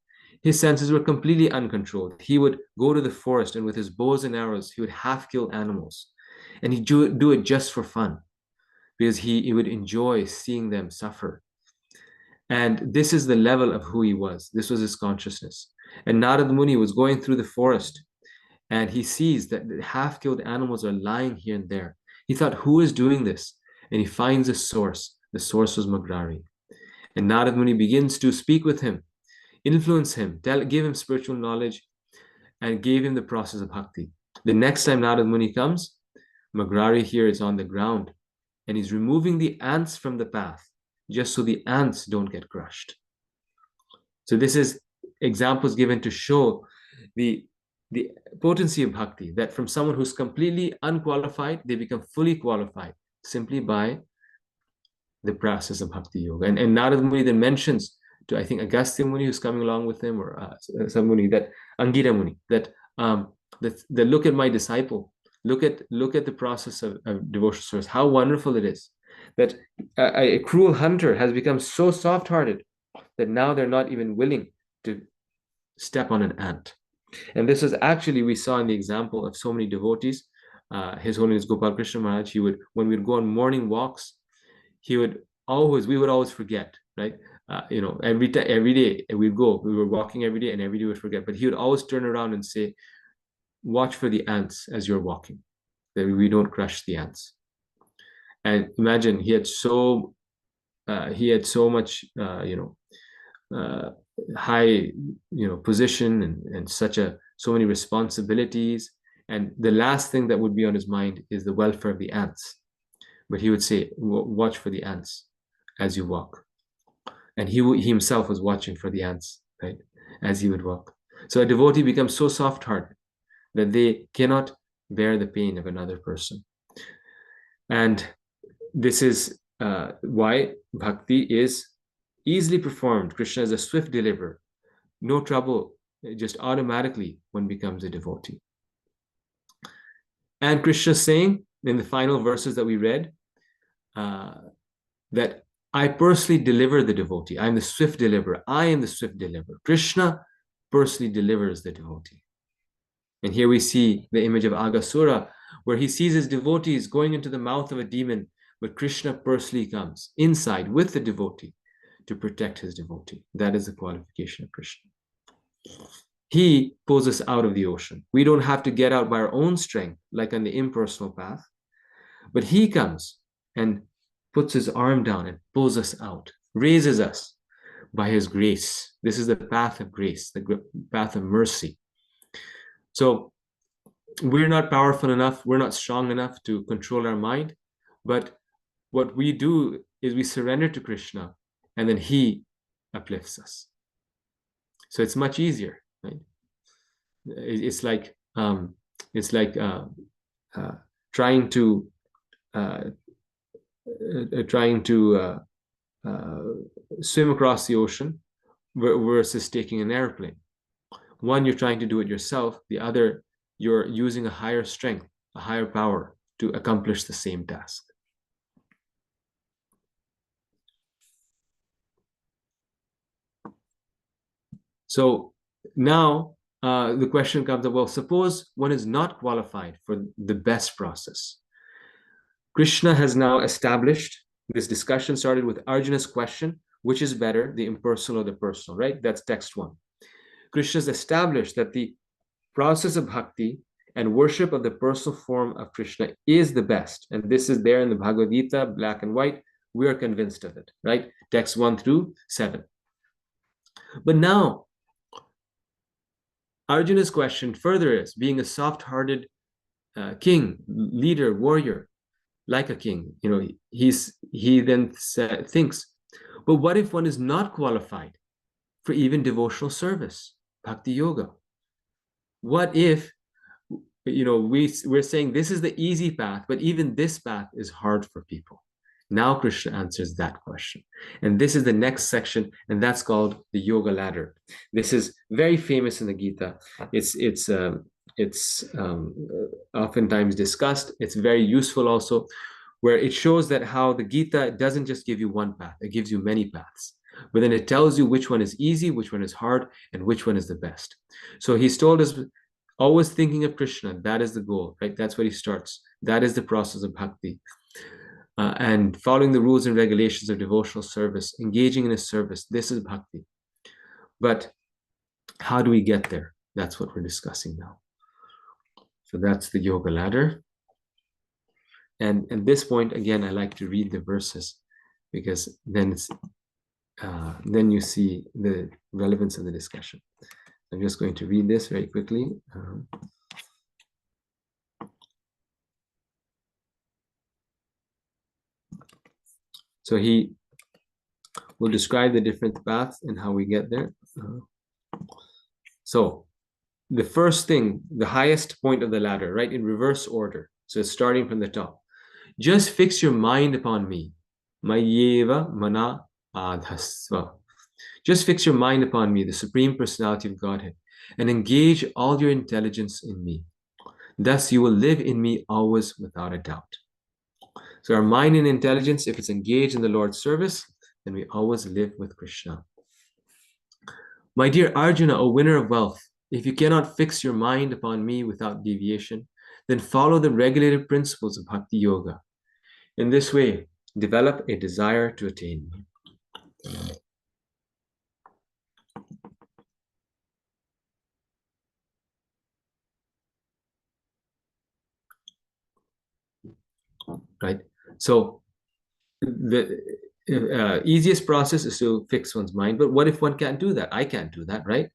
His senses were completely uncontrolled. He would go to the forest, and with his bows and arrows, he would half kill animals. And he'd do it just for fun, because he would enjoy seeing them suffer. And this is the level of who he was. This was his consciousness. And Narad Muni was going through the forest, and he sees that the half-killed animals are lying here and there. He thought, who is doing this? And he finds a source. The source was Magrari. And Narad Muni begins to speak with him, influence him, give him spiritual knowledge, and gave him the process of bhakti. The next time Narad Muni comes, Magrari here is on the ground, and he's removing the ants from the path, just so the ants don't get crushed. So this is examples given to show the potency of bhakti, that from someone who's completely unqualified, they become fully qualified simply by the process of bhakti yoga. And Narad Muni then mentions to, I think, Agastya Muni, who's coming along with him, or some Muni, that Angira Muni, that look at my disciple. Look at the process of devotional service. How wonderful it is that a cruel hunter has become so soft-hearted that now they're not even willing to step on an ant. And this is actually, we saw in the example of so many devotees. His Holiness Gopal Krishna Maharaj, he would, when we'd go on morning walks, we would always forget, right? Every day we were walking every day, and every day we'd forget. But he would always turn around and say, watch for the ants as you're walking, that we don't crush the ants. And imagine, he had so much high position and so many responsibilities, and the last thing that would be on his mind is the welfare of the ants. But he would say, watch for the ants as you walk. And he himself was watching for the ants, right, as he would walk. So a devotee becomes so soft-hearted that they cannot bear the pain of another person. And this is why bhakti is easily performed. Krishna is a swift deliverer. No trouble, just automatically one becomes a devotee. And Krishna is saying in the final verses that we read, that I personally deliver the devotee. I'm the swift deliverer. I am the swift deliverer. Krishna personally delivers the devotee. And here we see the image of Aghasura, where he sees his devotees going into the mouth of a demon, but Krishna personally comes inside with the devotee to protect his devotee. That is the qualification of Krishna. He pulls us out of the ocean. We don't have to get out by our own strength, like on the impersonal path, but he comes and puts his arm down and pulls us out, raises us by his grace. This is the path of grace, the path of mercy. So we're not powerful enough, we're not strong enough to control our mind, but what we do is we surrender to Krishna, and then he uplifts us. So it's much easier, right? It's like trying to swim across the ocean versus taking an airplane. One, you're trying to do it yourself. The other, you're using a higher strength, a higher power to accomplish the same task. So now the question comes up, well, suppose one is not qualified for the best process. Krishna has now established, this discussion started with Arjuna's question, which is better, the impersonal or the personal, right? That's text 1. Krishna has established that the process of bhakti and worship of the personal form of Krishna is the best. And this is there in the Bhagavad Gita, black and white. We are convinced of it, right? Text 1 through 7. But now, Arjuna's question further is, being a soft-hearted king, leader, warrior, like a king, he then thinks, but what if one is not qualified for even devotional service, bhakti yoga? What if, we're saying this is the easy path, but even this path is hard for people? Now Krishna answers that question. And this is the next section, and that's called the yoga ladder. This is very famous in the Gita. It's oftentimes discussed. It's very useful also, where it shows that how the Gita doesn't just give you one path, it gives you many paths. But then it tells you which one is easy, which one is hard, and which one is the best. So he's told us, always thinking of Krishna, that is the goal, right? That's where he starts. That is the process of bhakti. And following the rules and regulations of devotional service, engaging in a service, this is bhakti. But how do we get there? That's what we're discussing now. So that's the yoga ladder. And at this point, again, I like to read the verses, because then you see the relevance of the discussion. I'm just going to read this very quickly. So he will describe the different paths and how we get there. So the first thing, the highest point of the ladder, right, in reverse order. So it's starting from the top. Just fix your mind upon me. Mayeva mana adhasva. Just fix your mind upon me, the Supreme Personality of Godhead, and engage all your intelligence in me. Thus you will live in me always without a doubt. So our mind and intelligence, if it's engaged in the Lord's service, then we always live with Krishna. My dear Arjuna, O winner of wealth, if you cannot fix your mind upon me without deviation, then follow the regulated principles of Bhakti Yoga. In this way, develop a desire to attain me. Right? So the easiest process is to fix one's mind. But what if one can't do that? I can't do that, right?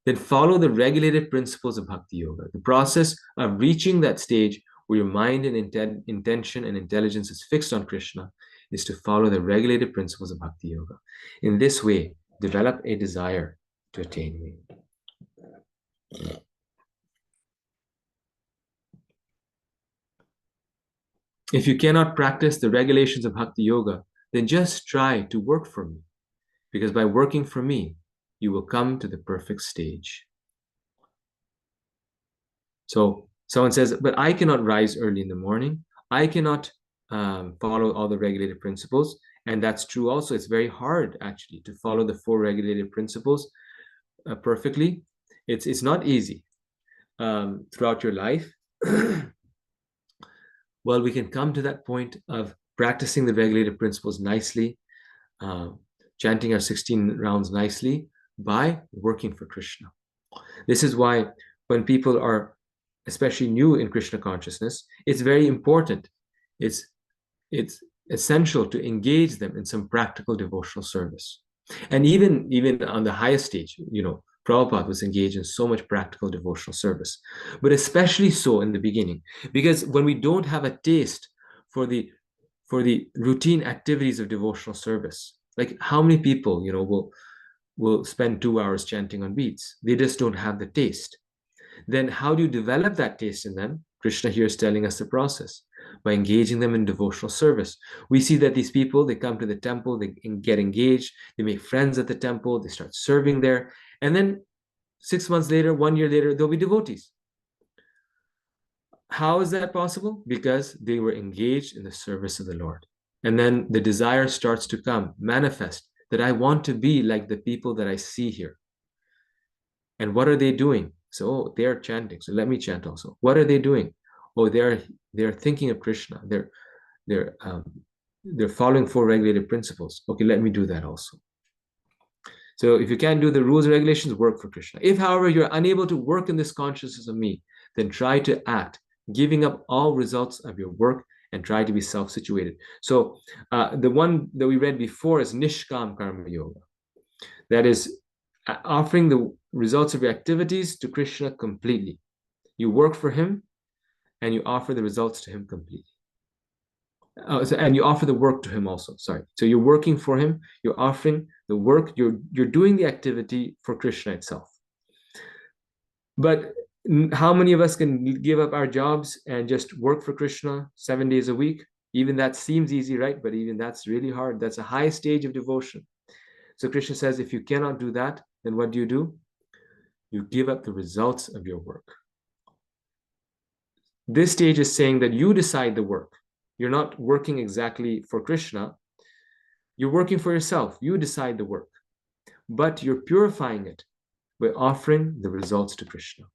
Then follow the regulated principles of Bhakti Yoga. The process of reaching that stage where your mind and intention and intelligence is fixed on Krishna is to follow the regulated principles of Bhakti Yoga. In this way, develop a desire to attain me. If you cannot practice the regulations of Bhakti Yoga, then just try to work for me, because by working for me, you will come to the perfect stage. So someone says, but I cannot rise early in the morning. I cannot follow all the regulated principles. And that's true also. It's very hard, actually, to follow the 4 regulated principles perfectly. It's not easy throughout your life. Well, we can come to that point of practicing the regulated principles nicely, chanting our 16 rounds nicely by working for Krishna. This is why when people are especially new in Krishna consciousness, it's very important. It's essential to engage them in some practical devotional service. And even on the highest stage, Prabhupada was engaged in so much practical devotional service, but especially so in the beginning, because when we don't have a taste for the routine activities of devotional service, like how many people, will spend 2 hours chanting on beats? They just don't have the taste. Then how do you develop that taste in them? Krishna here is telling us the process by engaging them in devotional service. We see that these people, they come to the temple, they get engaged, they make friends at the temple, they start serving there, and then 6 months later, 1 year later, they'll be devotees. How is that possible? Because they were engaged in the service of the Lord. And then the desire starts to come, manifest, that I want to be like the people that I see here. And what are they doing? So they're chanting. So let me chant also. What are they doing? Oh, they're thinking of Krishna. They're following 4 regulated principles. Okay, let me do that also. So if you can't do the rules and regulations, work for Krishna. If, however, you're unable to work in this consciousness of me, then try to act, giving up all results of your work and try to be self-situated. So the one that we read before is Nishkam Karma Yoga. That is offering the results of your activities to Krishna completely. You work for him and you offer the results to him completely. And you offer the work to him also, sorry. So you're working for him, you're offering the work, you're doing the activity for Krishna itself. But how many of us can give up our jobs and just work for Krishna 7 days a week? Even that seems easy, right? But even that's really hard. That's a high stage of devotion. So Krishna says, if you cannot do that, then what do? You give up the results of your work. This stage is saying that you decide the work. You're not working exactly for Krishna. You're working for yourself. You decide the work. But you're purifying it by offering the results to Krishna.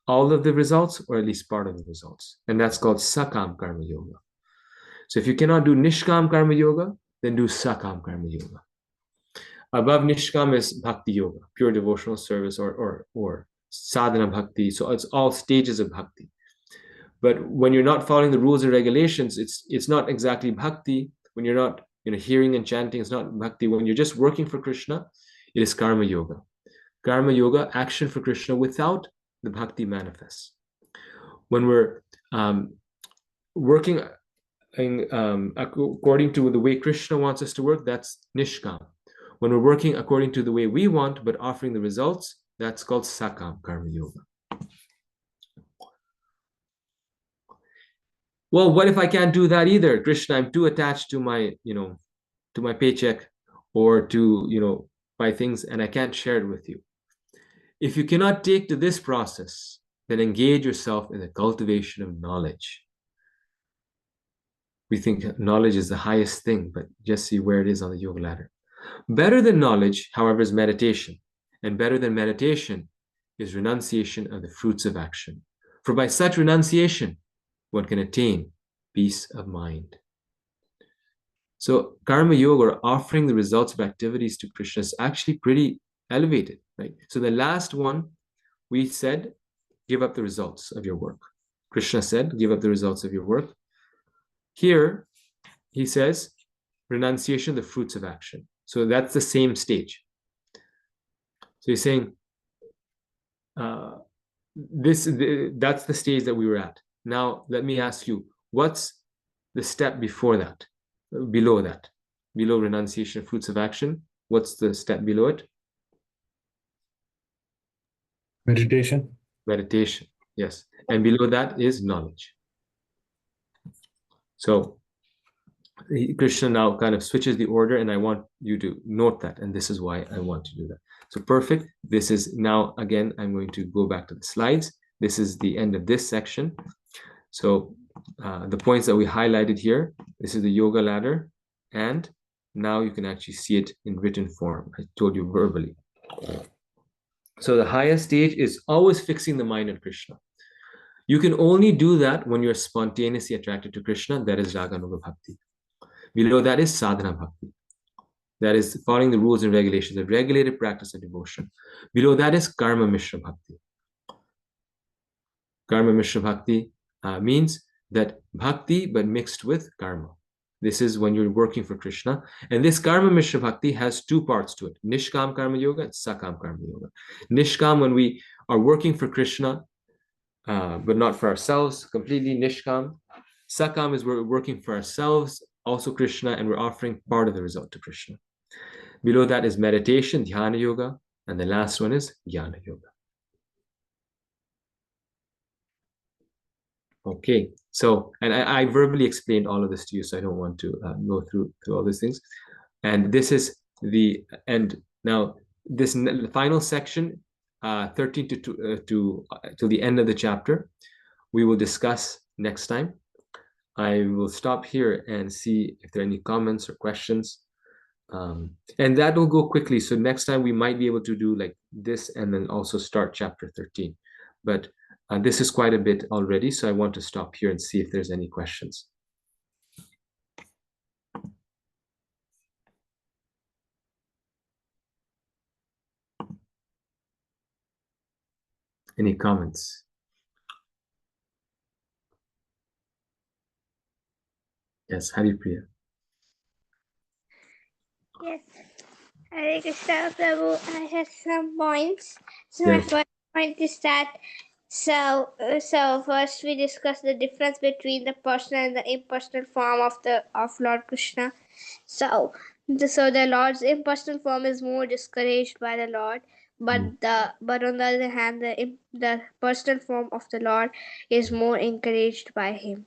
All of the results, or at least part of the results. And that's called Sakam Karma Yoga. So if you cannot do Nishkam Karma Yoga, then do Sakam Karma Yoga. Above Nishkam is Bhakti Yoga, pure devotional service, or sadhana bhakti. So it's all stages of bhakti. But when you're not following the rules and regulations, it's not exactly bhakti. When you're not hearing and chanting, it's not bhakti. When you're just working for Krishna, it is karma yoga. Karma yoga, action for Krishna without the bhakti manifests. When we're working according to the way Krishna wants us to work, that's nishkam. When we're working according to the way we want, but offering the results, that's called sakam karma yoga. Well, what if I can't do that either? Krishna, I'm too attached to my, to my paycheck or to, my things, and I can't share it with you. If you cannot take to this process, then engage yourself in the cultivation of knowledge. We think knowledge is the highest thing, but just see where it is on the yoga ladder. Better than knowledge, however, is meditation. And better than meditation is renunciation of the fruits of action. For by such renunciation, one can attain peace of mind. So karma yoga, or offering the results of activities to Krishna, is actually pretty elevated, right? So the last one, we said, give up the results of your work. Krishna said, give up the results of your work. Here, he says, renunciation of the fruits of action. So that's the same stage. So he's saying, that's the stage that we were at. Now, let me ask you, what's the step before that, below that? Below renunciation of fruits of action, what's the step below it? Meditation. Meditation, yes. And below that is knowledge. So Krishna now kind of switches the order, and I want you to note that, and this is why I want to do that. So perfect. This is now, again, I'm going to go back to the slides. This is the end of this section. So the points that we highlighted here, this is the yoga ladder, and now you can actually see it in written form. I told you verbally. So the highest stage is always fixing the mind on Krishna. You can only do that when you're spontaneously attracted to Krishna. That is Raganuga Bhakti. Below that is Sadhana Bhakti. That is following the rules and regulations, the regulated practice of devotion. Below that is Karma Mishra Bhakti. Karma Mishra Bhakti means that bhakti but mixed with karma. This is when you're working for Krishna. And this Karma Mishra Bhakti has two parts to it, Nishkam Karma Yoga and Sakam Karma Yoga. Nishkam, when we are working for Krishna, but not for ourselves, completely Nishkam. Sakam is we're working for ourselves, also Krishna, and we're offering part of the result to Krishna. Below that is meditation, Dhyana Yoga, and the last one is Jnana Yoga. Okay, so, and I verbally explained all of this to you, so I don't want to go through all these things. And this is the end. Now, this final section, 13 to the end of the chapter, we will discuss next time. I will stop here and see if there are any comments or questions. And that will go quickly. So next time we might be able to do like this and then also start chapter 13. But this is quite a bit already, so I want to stop here and see if there's any questions. Any comments? Yes, Haripriya. Yes. Hare Krishna Prabhu, I have some points. So Yes. my first point is that so first we discussed the difference between the personal and the impersonal form of Lord Krishna. So the Lord's impersonal form is more discouraged by the Lord, but on the other hand, the personal form of the Lord is more encouraged by him.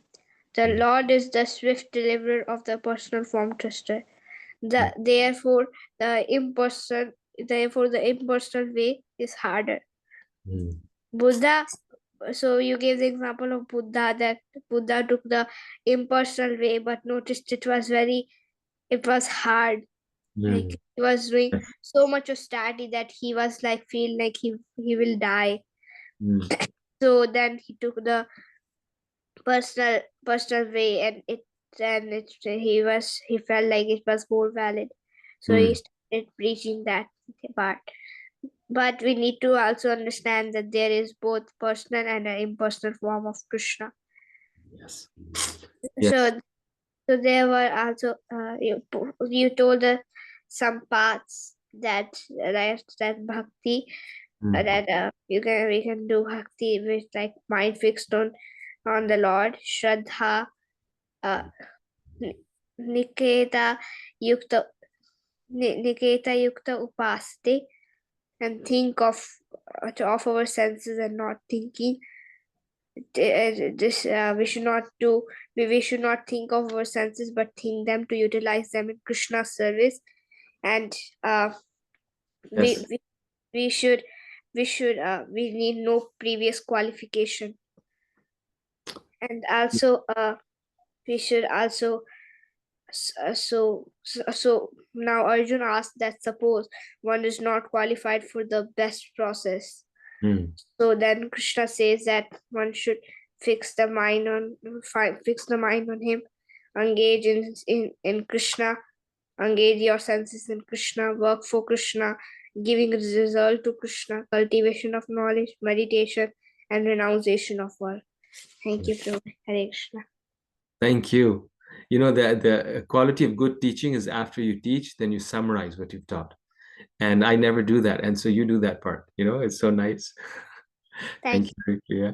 The Lord is the swift deliverer of the personal form twister. Therefore the impersonal way is harder. Buddha, so you gave the example of Buddha, that Buddha took the impersonal way but noticed it was hard. Like he was doing so much austerity that he was like feel like he will die. So then he took the personal way, and he felt like it was more valid. So he started preaching that part. But we need to also understand that there is both personal and an impersonal form of Krishna. Yes. So there were also you told us some paths that bhakti that we can do bhakti with like mind fixed on the Lord, Shraddha, Niketa Yukta Upaste, and think of our senses and not thinking. We should not think of our senses but think them, to utilize them in Krishna's service. And we should we need no previous qualification. And also we should also so now Arjun asked that suppose one is not qualified for the best process, so then Krishna says that one should fix the mind on him, engage in Krishna, engage your senses in Krishna, work for Krishna, giving result to Krishna, cultivation of knowledge, meditation, and renunciation of world. Thank you, Prabhu. Hare Krishna. Thank you. You know, the quality of good teaching is after you teach, then you summarize what you've taught. And I never do that. And so you do that part. You know, it's so nice. Thank you. Yeah.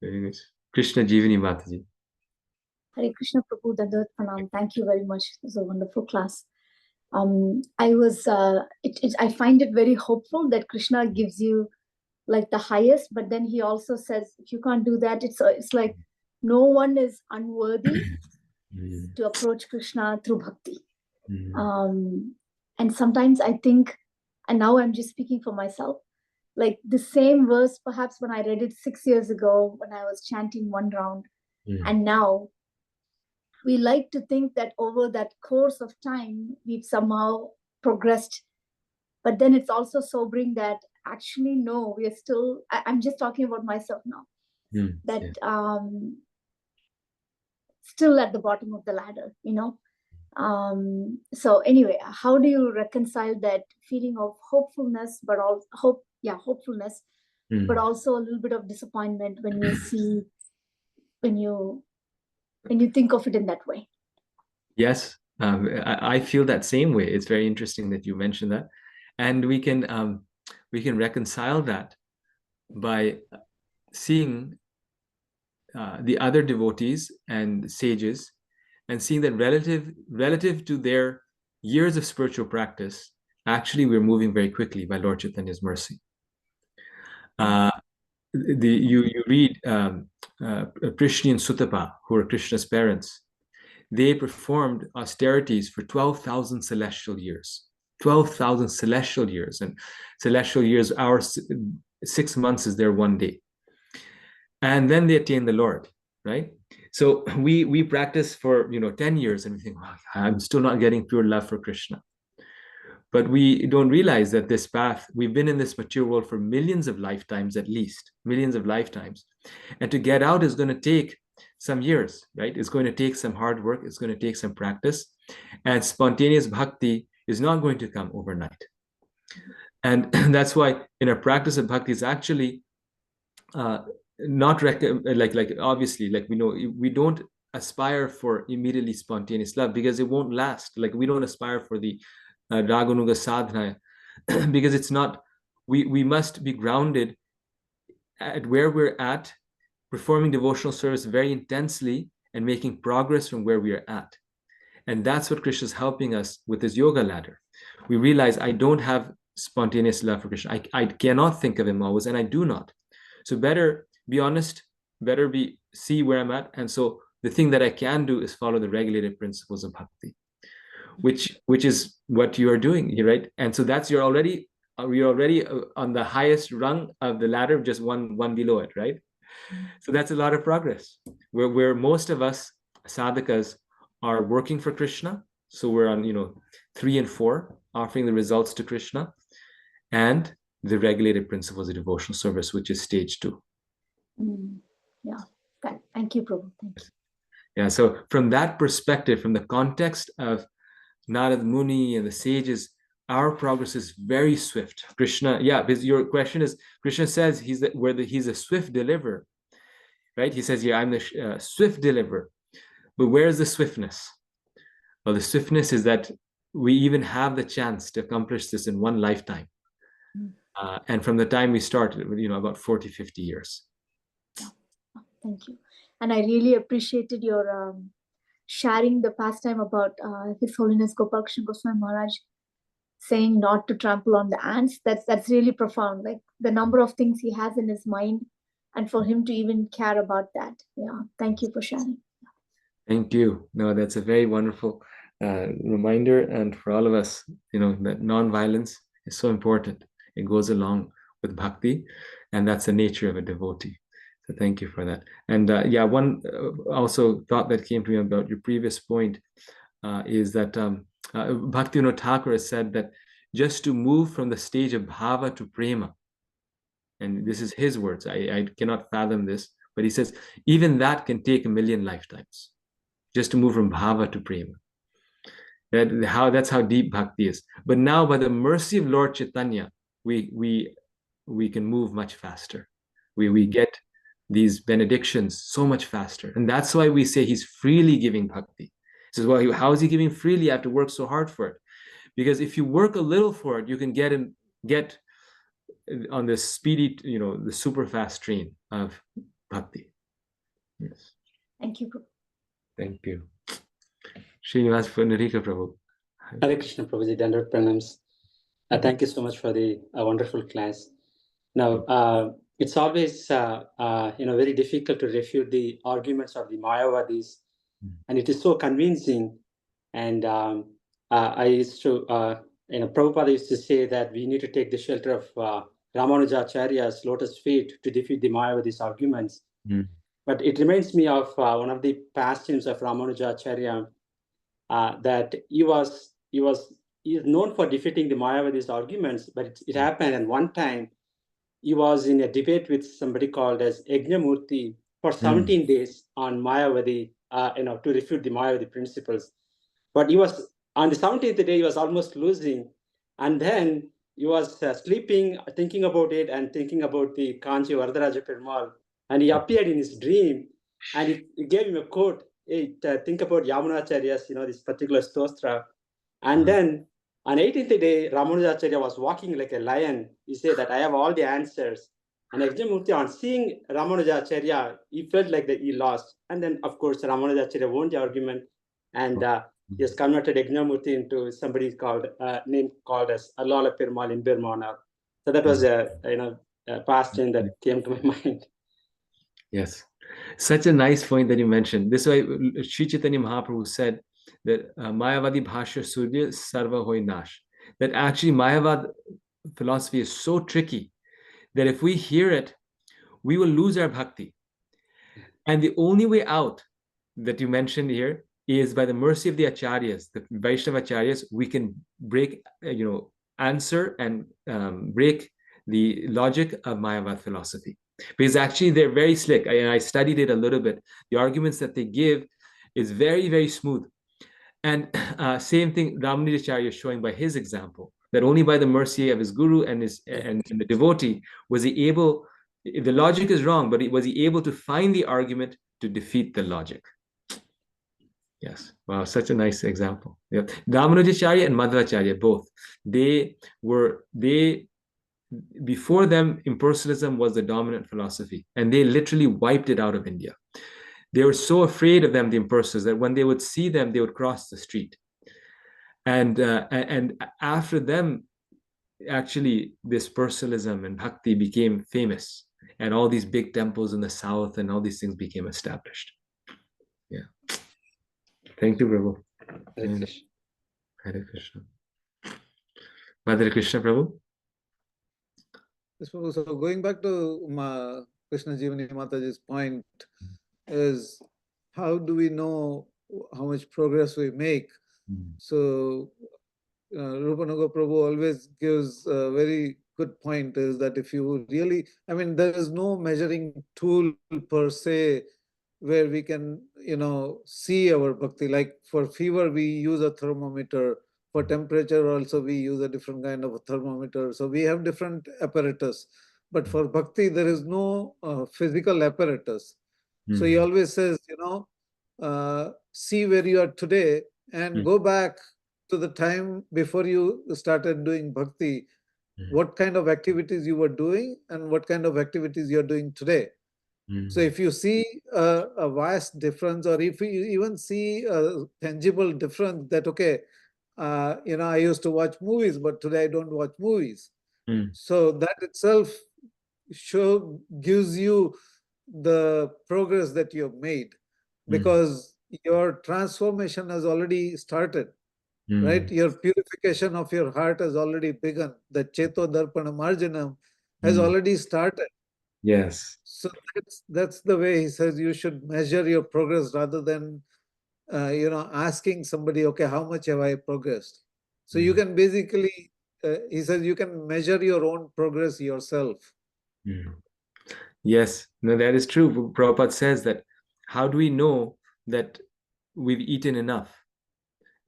Very nice. Krishna Jivani Mataji. Hare Krishna Prabhu, Dandavat Pranam. Thank you very much. It was a wonderful class. I find it very hopeful that Krishna gives you like the highest, but then he also says, if you can't do that, it's like no one is unworthy to approach Krishna through bhakti. And sometimes I think, and now I'm just speaking for myself, like the same verse, perhaps when I read it 6 years ago, when I was chanting one round, and now we like to think that over that course of time, we've somehow progressed. But then it's also sobering that actually, no, we are still, I'm just talking about myself now, still at the bottom of the ladder, you know. So anyway, how do you reconcile that feeling of hopefulness, but also hopefulness, but also a little bit of disappointment when you see, when you think of it in that way? Yes, I feel that same way. It's very interesting that you mentioned that, and we can reconcile that by seeing the other devotees and sages, and seeing that relative to their years of spiritual practice, actually we're moving very quickly by Lord Chaitanya's mercy. You read Prishni and Sutapa, who are Krishna's parents. They performed austerities for 12,000 celestial years. 12,000 celestial years, and celestial years, our 6 months is their 1 day. And then they attain the Lord, right? So we practice for 10 years and we think, oh, I'm still not getting pure love for Krishna. But we don't realize that this path, we've been in this material world for millions of lifetimes, at least millions of lifetimes. And to get out is going to take some years, right? It's going to take some hard work. It's going to take some practice. And spontaneous bhakti is not going to come overnight. And that's why in our practice of bhakti is actually not obviously, like we know, we don't aspire for immediately spontaneous love because it won't last. Like we don't aspire for the Raganuga sadhana because it's not, we must be grounded at where we're at, performing devotional service very intensely and making progress from where we are at. And that's what Krishna is helping us with his yoga ladder. We realize I don't have spontaneous love for Krishna. I cannot think of him always, and I do not. So better be honest, better see where I'm at. And so the thing that I can do is follow the regulated principles of bhakti, which is what you are doing, right? And so that's you're already on the highest rung of the ladder, just one below it, right? So that's a lot of progress. Where most of us sadhakas are working for Krishna, so we're on 3 and 4, offering the results to Krishna, and the regulated principles of devotional service, which is stage 2. Yeah, thank you, Prabhu. Thank you. Yeah, so from that perspective, from the context of Narad Muni and the sages, our progress is very swift. Krishna, because your question is, Krishna says he's a swift deliverer, right? He says, I'm the swift deliverer. But where's the swiftness? Well, the swiftness is that we even have the chance to accomplish this in one lifetime. And from the time we started, about 40, 50 years. Thank you. And I really appreciated your sharing the pastime about His Holiness Gopal Krishna Goswami Maharaj saying not to trample on the ants. That's really profound. Like the number of things he has in his mind, and for him to even care about that. Yeah, thank you for sharing. Thank you. No, that's a very wonderful reminder, and for all of us, that non-violence is so important. It goes along with bhakti, and that's the nature of a devotee. So thank you for that. And yeah, one also thought that came to me about your previous point is that Bhaktivinoda Thakur has said that just to move from the stage of bhava to prema, and this is his words, I cannot fathom this, but he says even that can take 1,000,000 lifetimes, just to move from bhava to prema. That's how deep bhakti is. But now, by the mercy of Lord Chaitanya, we can move much faster. We get these benedictions so much faster, and that's why we say he's freely giving bhakti. He says, well, how is he giving freely? I have to work so hard for it. Because if you work a little for it, you can get on this speedy, the super fast train of bhakti. Yes. Thank you. Thank you. Srinivas Narika Prabhu. Hare Krishna Prabhuji, Dandar Pranams. Thank you so much for the wonderful class. Now, it's always very difficult to refute the arguments of the Mayavadis, and it is so convincing. And I used to, Prabhupada used to say that we need to take the shelter of Ramanujacharya's lotus feet to defeat the Mayavadis' arguments. But it reminds me of one of the pastimes of Ramanujacharya, that he is known for defeating the Mayavadis' arguments, but it happened, and one time he was in a debate with somebody called as Yajnamurti for 17 days on Mayavadi, to refute the Mayavadi principles. But he was, on the 17th day, he was almost losing. And then he was sleeping, thinking about it, and thinking about the Kanchi Varadaraja Perumal. And he appeared in his dream, and he gave him a quote, hey, think about Yamunacharya's, this particular stostra. And then on 18th day, Ramanujacharya was walking like a lion. He said that I have all the answers. And Yajnamurti, on seeing Ramanujacharya, he felt like that he lost. And then, of course, Ramanujacharya won the argument, and he has converted Yajnamurti into somebody named called as Allala Perumal in Birmana. So that was a pastime that came to my mind. Yes, such a nice point that you mentioned. This way, Sri Chaitanya Mahaprabhu said that Mayavadi Bhashya Surya Sarva Hoy Nash. That actually Mayavad philosophy is so tricky that if we hear it, we will lose our bhakti. And the only way out that you mentioned here is by the mercy of the acharyas, the Vaishnava acharyas, we can break, answer and break the logic of Mayavad philosophy. Because actually they're very slick. I studied it a little bit. The arguments that they give is very, very smooth. And same thing Ramanujacharya is showing by his example, that only by the mercy of his guru and the devotee was he able, the logic is wrong, but was he able to find the argument to defeat the logic. Yes. Wow, such a nice example. Yeah. Ramanujacharya and Madhvacharya, both, before them, impersonalism was the dominant philosophy, and they literally wiped it out of India. They were so afraid of them, the impersonalists, that when they would see them, they would cross the street. And after them, actually, this personalism and bhakti became famous, and all these big temples in the south and all these things became established. Yeah. Thank you, Prabhu. Hare Krishna. Hare Krishna. Hare Krishna, Prabhu. So going back to Krishna Jivani Mataji's point is, how do we know how much progress we make? So Rupanuga Prabhu always gives a very good point, is that if you really, there is no measuring tool per se where we can, see our bhakti. Like for fever, we use a thermometer. For temperature also, we use a different kind of a thermometer. So we have different apparatus. But for bhakti, there is no physical apparatus. So he always says, see where you are today and go back to the time before you started doing bhakti, what kind of activities you were doing and what kind of activities you're doing today. So if you see a vast difference, or if you even see a tangible difference, that, okay, I used to watch movies, but today I don't watch movies. So that itself gives you the progress that you have made, because your transformation has already started, right? Your purification of your heart has already begun. The Cheto Darpana Marjanam, has already started. Yes. So that's the way he says you should measure your progress rather than asking somebody, okay, how much have I progressed? So you can basically, he says, you can measure your own progress yourself. Yes, no, that is true. Prabhupada says that how do we know that we've eaten enough?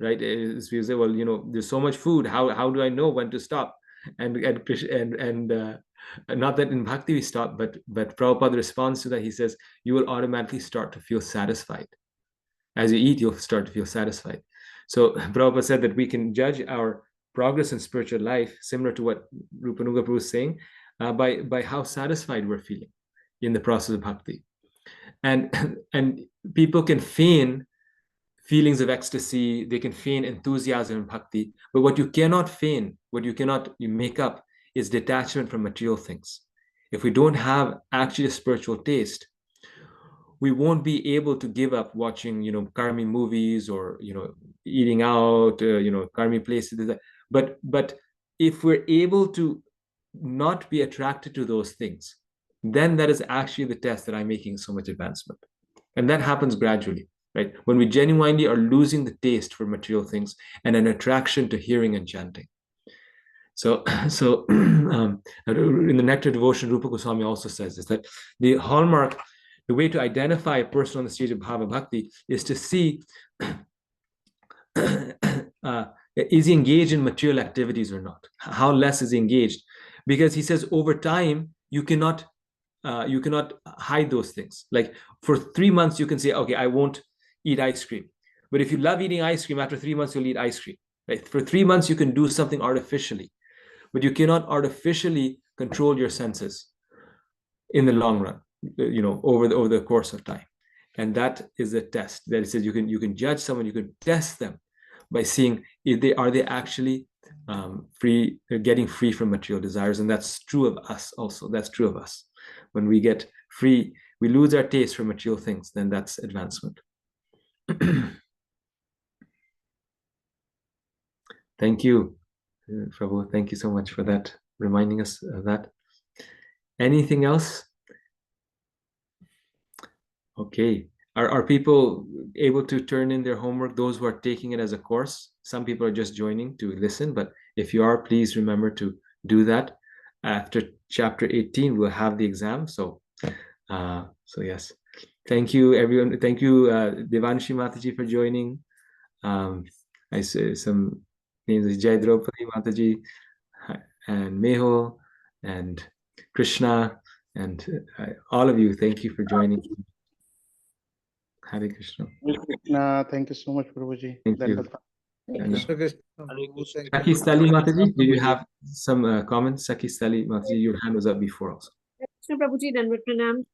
Right? As we say, well, there's so much food. How do I know when to stop? And not that in bhakti we stop, but Prabhupada responds to that. He says, you will automatically start to feel satisfied. As you eat, you'll start to feel satisfied. So Prabhupada said that we can judge our progress in spiritual life, similar to what Rupanuga Prabhu was saying, by how satisfied we're feeling in the process of bhakti. And people can feign feelings of ecstasy, they can feign enthusiasm in bhakti, but what you cannot feign, what you make up, is detachment from material things. If we don't have actually a spiritual taste, we won't be able to give up watching, karmi movies or, eating out, karmi places. But if we're able to not be attracted to those things, then that is actually the test that I'm making so much advancement. And that happens gradually, right? When we genuinely are losing the taste for material things and an attraction to hearing and chanting. So in the Nectar Devotion, Rupa Goswami also says this, that the hallmark, the way to identify a person on the stage of Bhava Bhakti is to see is he engaged in material activities or not? How less is he engaged? Because he says over time, you cannot hide those things. Like for 3 months, you can say, okay, I won't eat ice cream. But if you love eating ice cream, after 3 months, you'll eat ice cream. Right? For 3 months, you can do something artificially, but you cannot artificially control your senses in the long run, over the course of time. And that is a test. That it says you can judge someone, you can test them by seeing if they actually free, getting free from material desires. And that's true of us also. That's true of us. When we get free, we lose our taste for material things, then that's advancement. Thank you, Prabhu. Thank you so much for that, reminding us of that. Anything else? Okay. Are people able to turn in their homework, those who are taking it as a course? Some people are just joining to listen, but if you are, please remember to do that. After chapter 18, we'll have the exam. So yes. Thank you, everyone. Thank you, Devanshi Mataji, for joining. I say some names: Jai Draupadi Mataji, and Mehul, and Krishna, and all of you. Thank you for joining. Hare Krishna. Thank you so much, Prabhuji. Thank That you. was fun. Saki Stali Mataji, do you have some comments? Saki Stali Mataji, your hand was up before also. Krishna Prabhuji, Dandavat Pranam.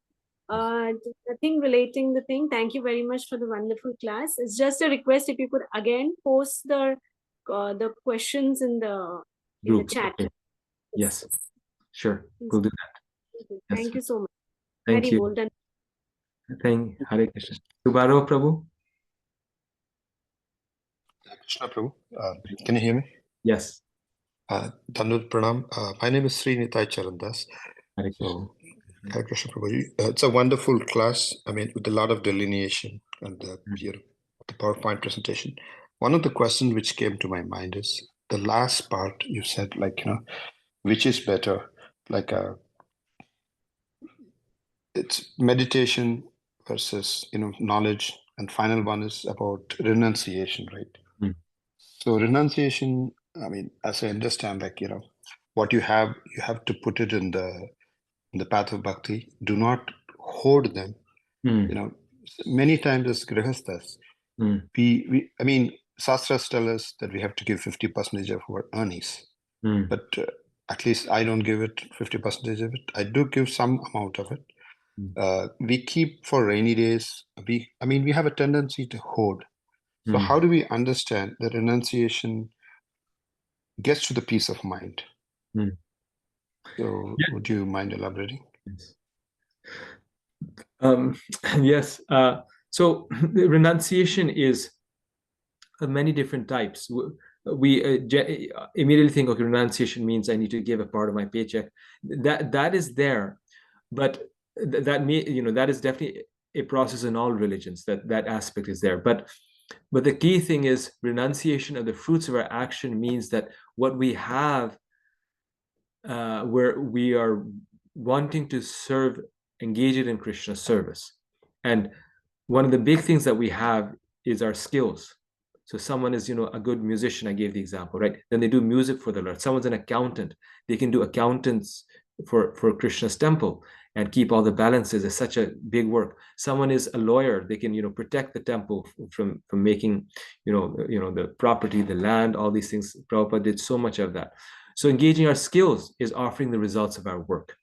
Nothing relating the thing. Thank you very much for the wonderful class. It's just a request if you could again post the questions in the chat. Okay. Yes, sure. We'll do that. Thank you so much. Thank Hari you. Bol. Thank Hare Krishna. Subharo Prabhu. Krishna Prabhu, can you hear me? Yes. Dandavat Pranam. My name is Sri Nitai Charandas. Hare Krishna. So, Hare Krishna Prabhu. It's a wonderful class. I mean, with a lot of delineation and the PowerPoint presentation. One of the questions which came to my mind is the last part you said, like, which is better? Like, it's meditation versus, knowledge. And final one is about renunciation, right? So renunciation, I mean, as I understand, like, what you have to put it in the path of bhakti. Do not hoard them. Many times as grihasthas, I mean, Shastras tell us that we have to give 50% of our earnings. But at least I don't give it 50% of it. I do give some amount of it. We keep for rainy days. We have a tendency to hoard. So how do we understand that renunciation gets to the peace of mind? So would you mind elaborating? Yes. So the renunciation is of many different types. we immediately think, okay, renunciation means I need to give a part of my paycheck. That is there, but that is definitely a process in all religions. That aspect is there, but the key thing is renunciation of the fruits of our action means that what we have, where we are wanting to serve, engage it in Krishna service. And one of the big things that we have is our skills. So someone is, a good musician, I gave the example, right? Then they do music for the Lord. Someone's an accountant. They can do accountants for Krishna's temple and keep all the balances. It's such a big work. Someone is a lawyer. They can, protect the temple from making, the property, the land, all these things. Prabhupada did so much of that. So engaging our skills is offering the results of our work.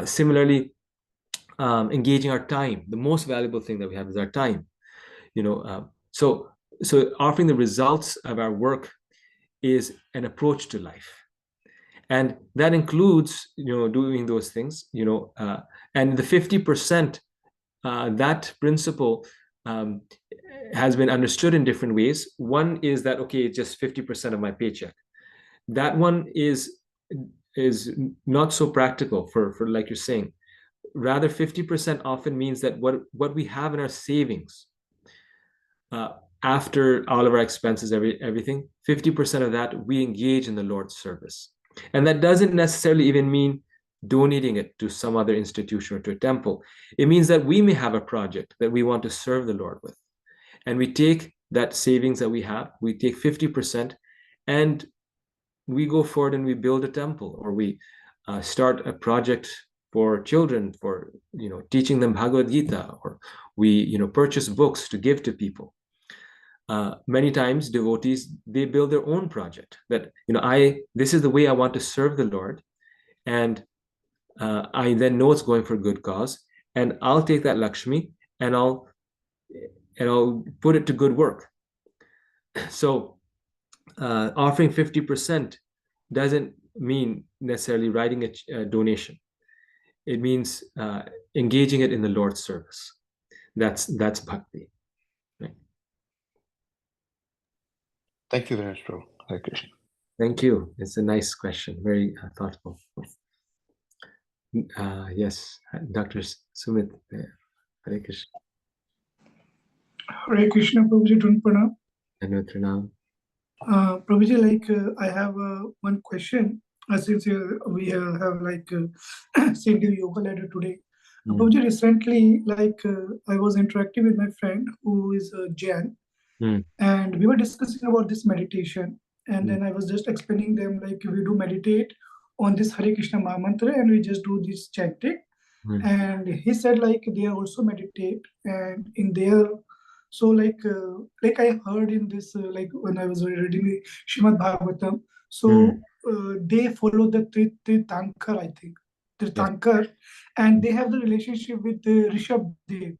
Similarly, engaging our time. The most valuable thing that we have is our time. So offering the results of our work is an approach to life, and that includes doing those things. And the 50%, that principle has been understood in different ways. One is that, okay, it's just 50% of my paycheck. That one is not so practical for like you're saying. Rather, 50% often means that what we have in our savings, after all of our expenses, everything, 50% of that we engage in the Lord's service. And that doesn't necessarily even mean donating it to some other institution or to a temple. It means that we may have a project that we want to serve the Lord with. And we take that savings that we have, we take 50%, and we go forward and we build a temple, or we start a project for children, for teaching them Bhagavad Gita, or we purchase books to give to people. Many times devotees, they build their own project that this is the way I want to serve the Lord, and I then know it's going for a good cause, and I'll take that Lakshmi and I'll put it to good work. So offering 50% doesn't mean necessarily writing a donation. It means engaging it in the Lord's service. That's bhakti. Right? Thank you very much, Prabhu. Hare Krishna. Thank you. It's a nice question. Very thoughtful. Yes, Dr. Sumit. Hare Krishna. Hare Krishna, Prabhuji, Pranam. Dhanvat Pranam. Prabhuji, I have one question. Since we have sent you yoga ladder today. Prabhuji, recently, I was interacting with my friend who is Jain, and we were discussing about this meditation. And then I was just explaining them, we do meditate on this Hare Krishna Maha Mantra, and we just do this chanting. And he said, they also meditate, and in their, so I heard in this, when I was reading the Srimad Bhagavatam, so they follow the Tirthankar, I think, Tirthankar, and they have the relationship with the Rishabh Dev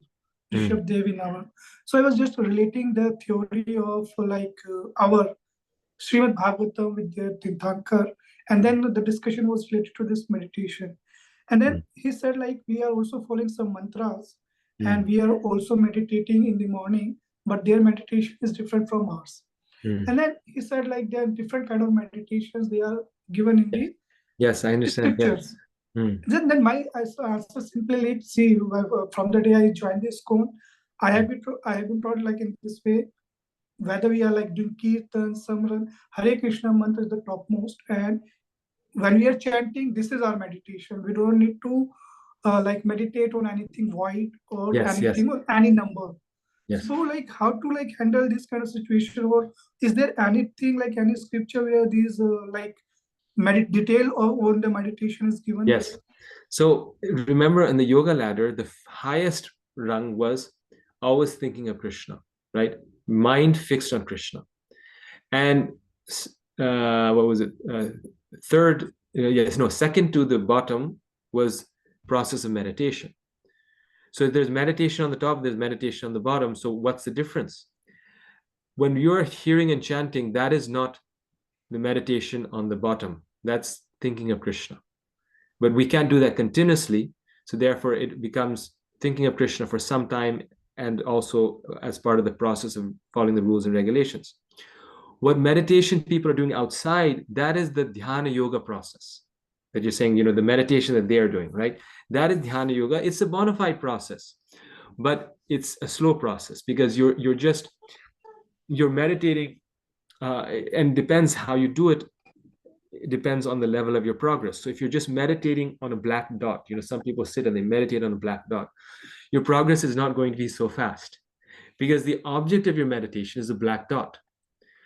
in our. So I was just relating the theory of our Srimad Bhagavatam with the Tirthankar, and then the discussion was related to this meditation. And then he said, we are also following some mantras, and we are also meditating in the morning, but their meditation is different from ours. And then he said, there are different kind of meditations they are given in the yes, I understand. scriptures. Then my answer simply, see, from the day I joined this ISKCON, I have been taught in this way, whether we are doing Kirtan, Samran, Hare Krishna mantra is the topmost, and when we are chanting, this is our meditation. We don't need to meditate on anything void or anything or any number. Yes. So how to handle this kind of situation, or is there anything any scripture where these detail on the meditation is given? Yes. So remember, in the yoga ladder, the highest rung was always thinking of Krishna, right? Mind fixed on Krishna. And what was it? Second to the bottom was process of meditation. So there's meditation on the top, there's meditation on the bottom. So what's the difference? When you're hearing and chanting, that is not the meditation on the bottom. That's thinking of Krishna. But we can't do that continuously. So therefore, it becomes thinking of Krishna for some time, and also as part of the process of following the rules and regulations. What meditation people are doing outside, that is the dhyana yoga process that you're saying, the meditation that they are doing, right? That is dhyana yoga. It's a bona fide process, but it's a slow process because you're meditating, and depends how you do it. It depends on the level of your progress. So if you're just meditating on a black dot, some people sit and they meditate on a black dot, your progress is not going to be so fast because the object of your meditation is a black dot.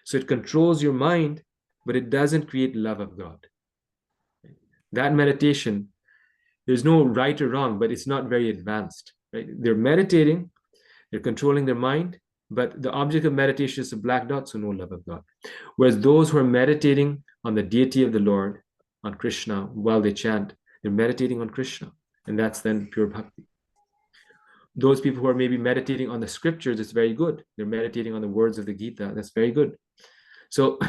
So it controls your mind, but it doesn't create love of God. That meditation, there's no right or wrong, but it's not very advanced, right? They're meditating, they're controlling their mind, but the object of meditation is a black dot, so no love of God. Whereas those who are meditating on the deity of the Lord, on Krishna, while they chant, they're meditating on Krishna, and that's then pure bhakti. Those people who are maybe meditating on the scriptures, it's very good. They're meditating on the words of the Gita, that's very good. So,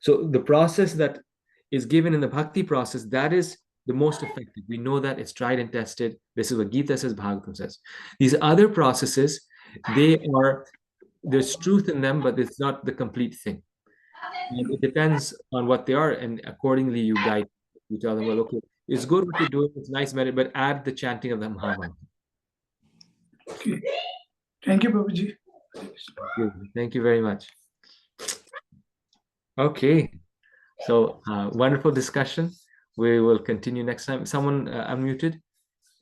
so the process that is given in the bhakti process, that is the most effective. We know that it's tried and tested. This is what Gita says, Bhagavatam says. These other processes, there's truth in them, but it's not the complete thing. And it depends on what they are, and accordingly you guide. You tell them, well, okay, it's good what you're doing, it's nice, but add the chanting of the Mahamantra. Okay. Thank you, Prabhuji. Thank you very much. Okay, so wonderful discussion. We will continue next time. Someone unmuted.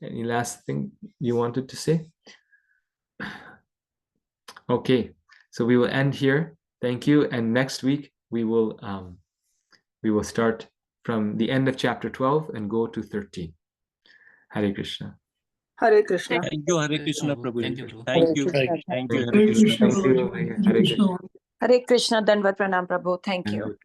Any last thing you wanted to say? Okay, so we will end here. Thank you. And next week we will start from the end of chapter 12 and go to 13. Hare Krishna. Hare Krishna. Thank you, Hare Krishna, Prabhu. Thank you, Prabhu. Thank you. Hare Thank you, Hare Krishna, Thank you. Prabhuji. Hare Krishna. Hare Krishna, Dandavat Pranam, Prabhu. Thank you.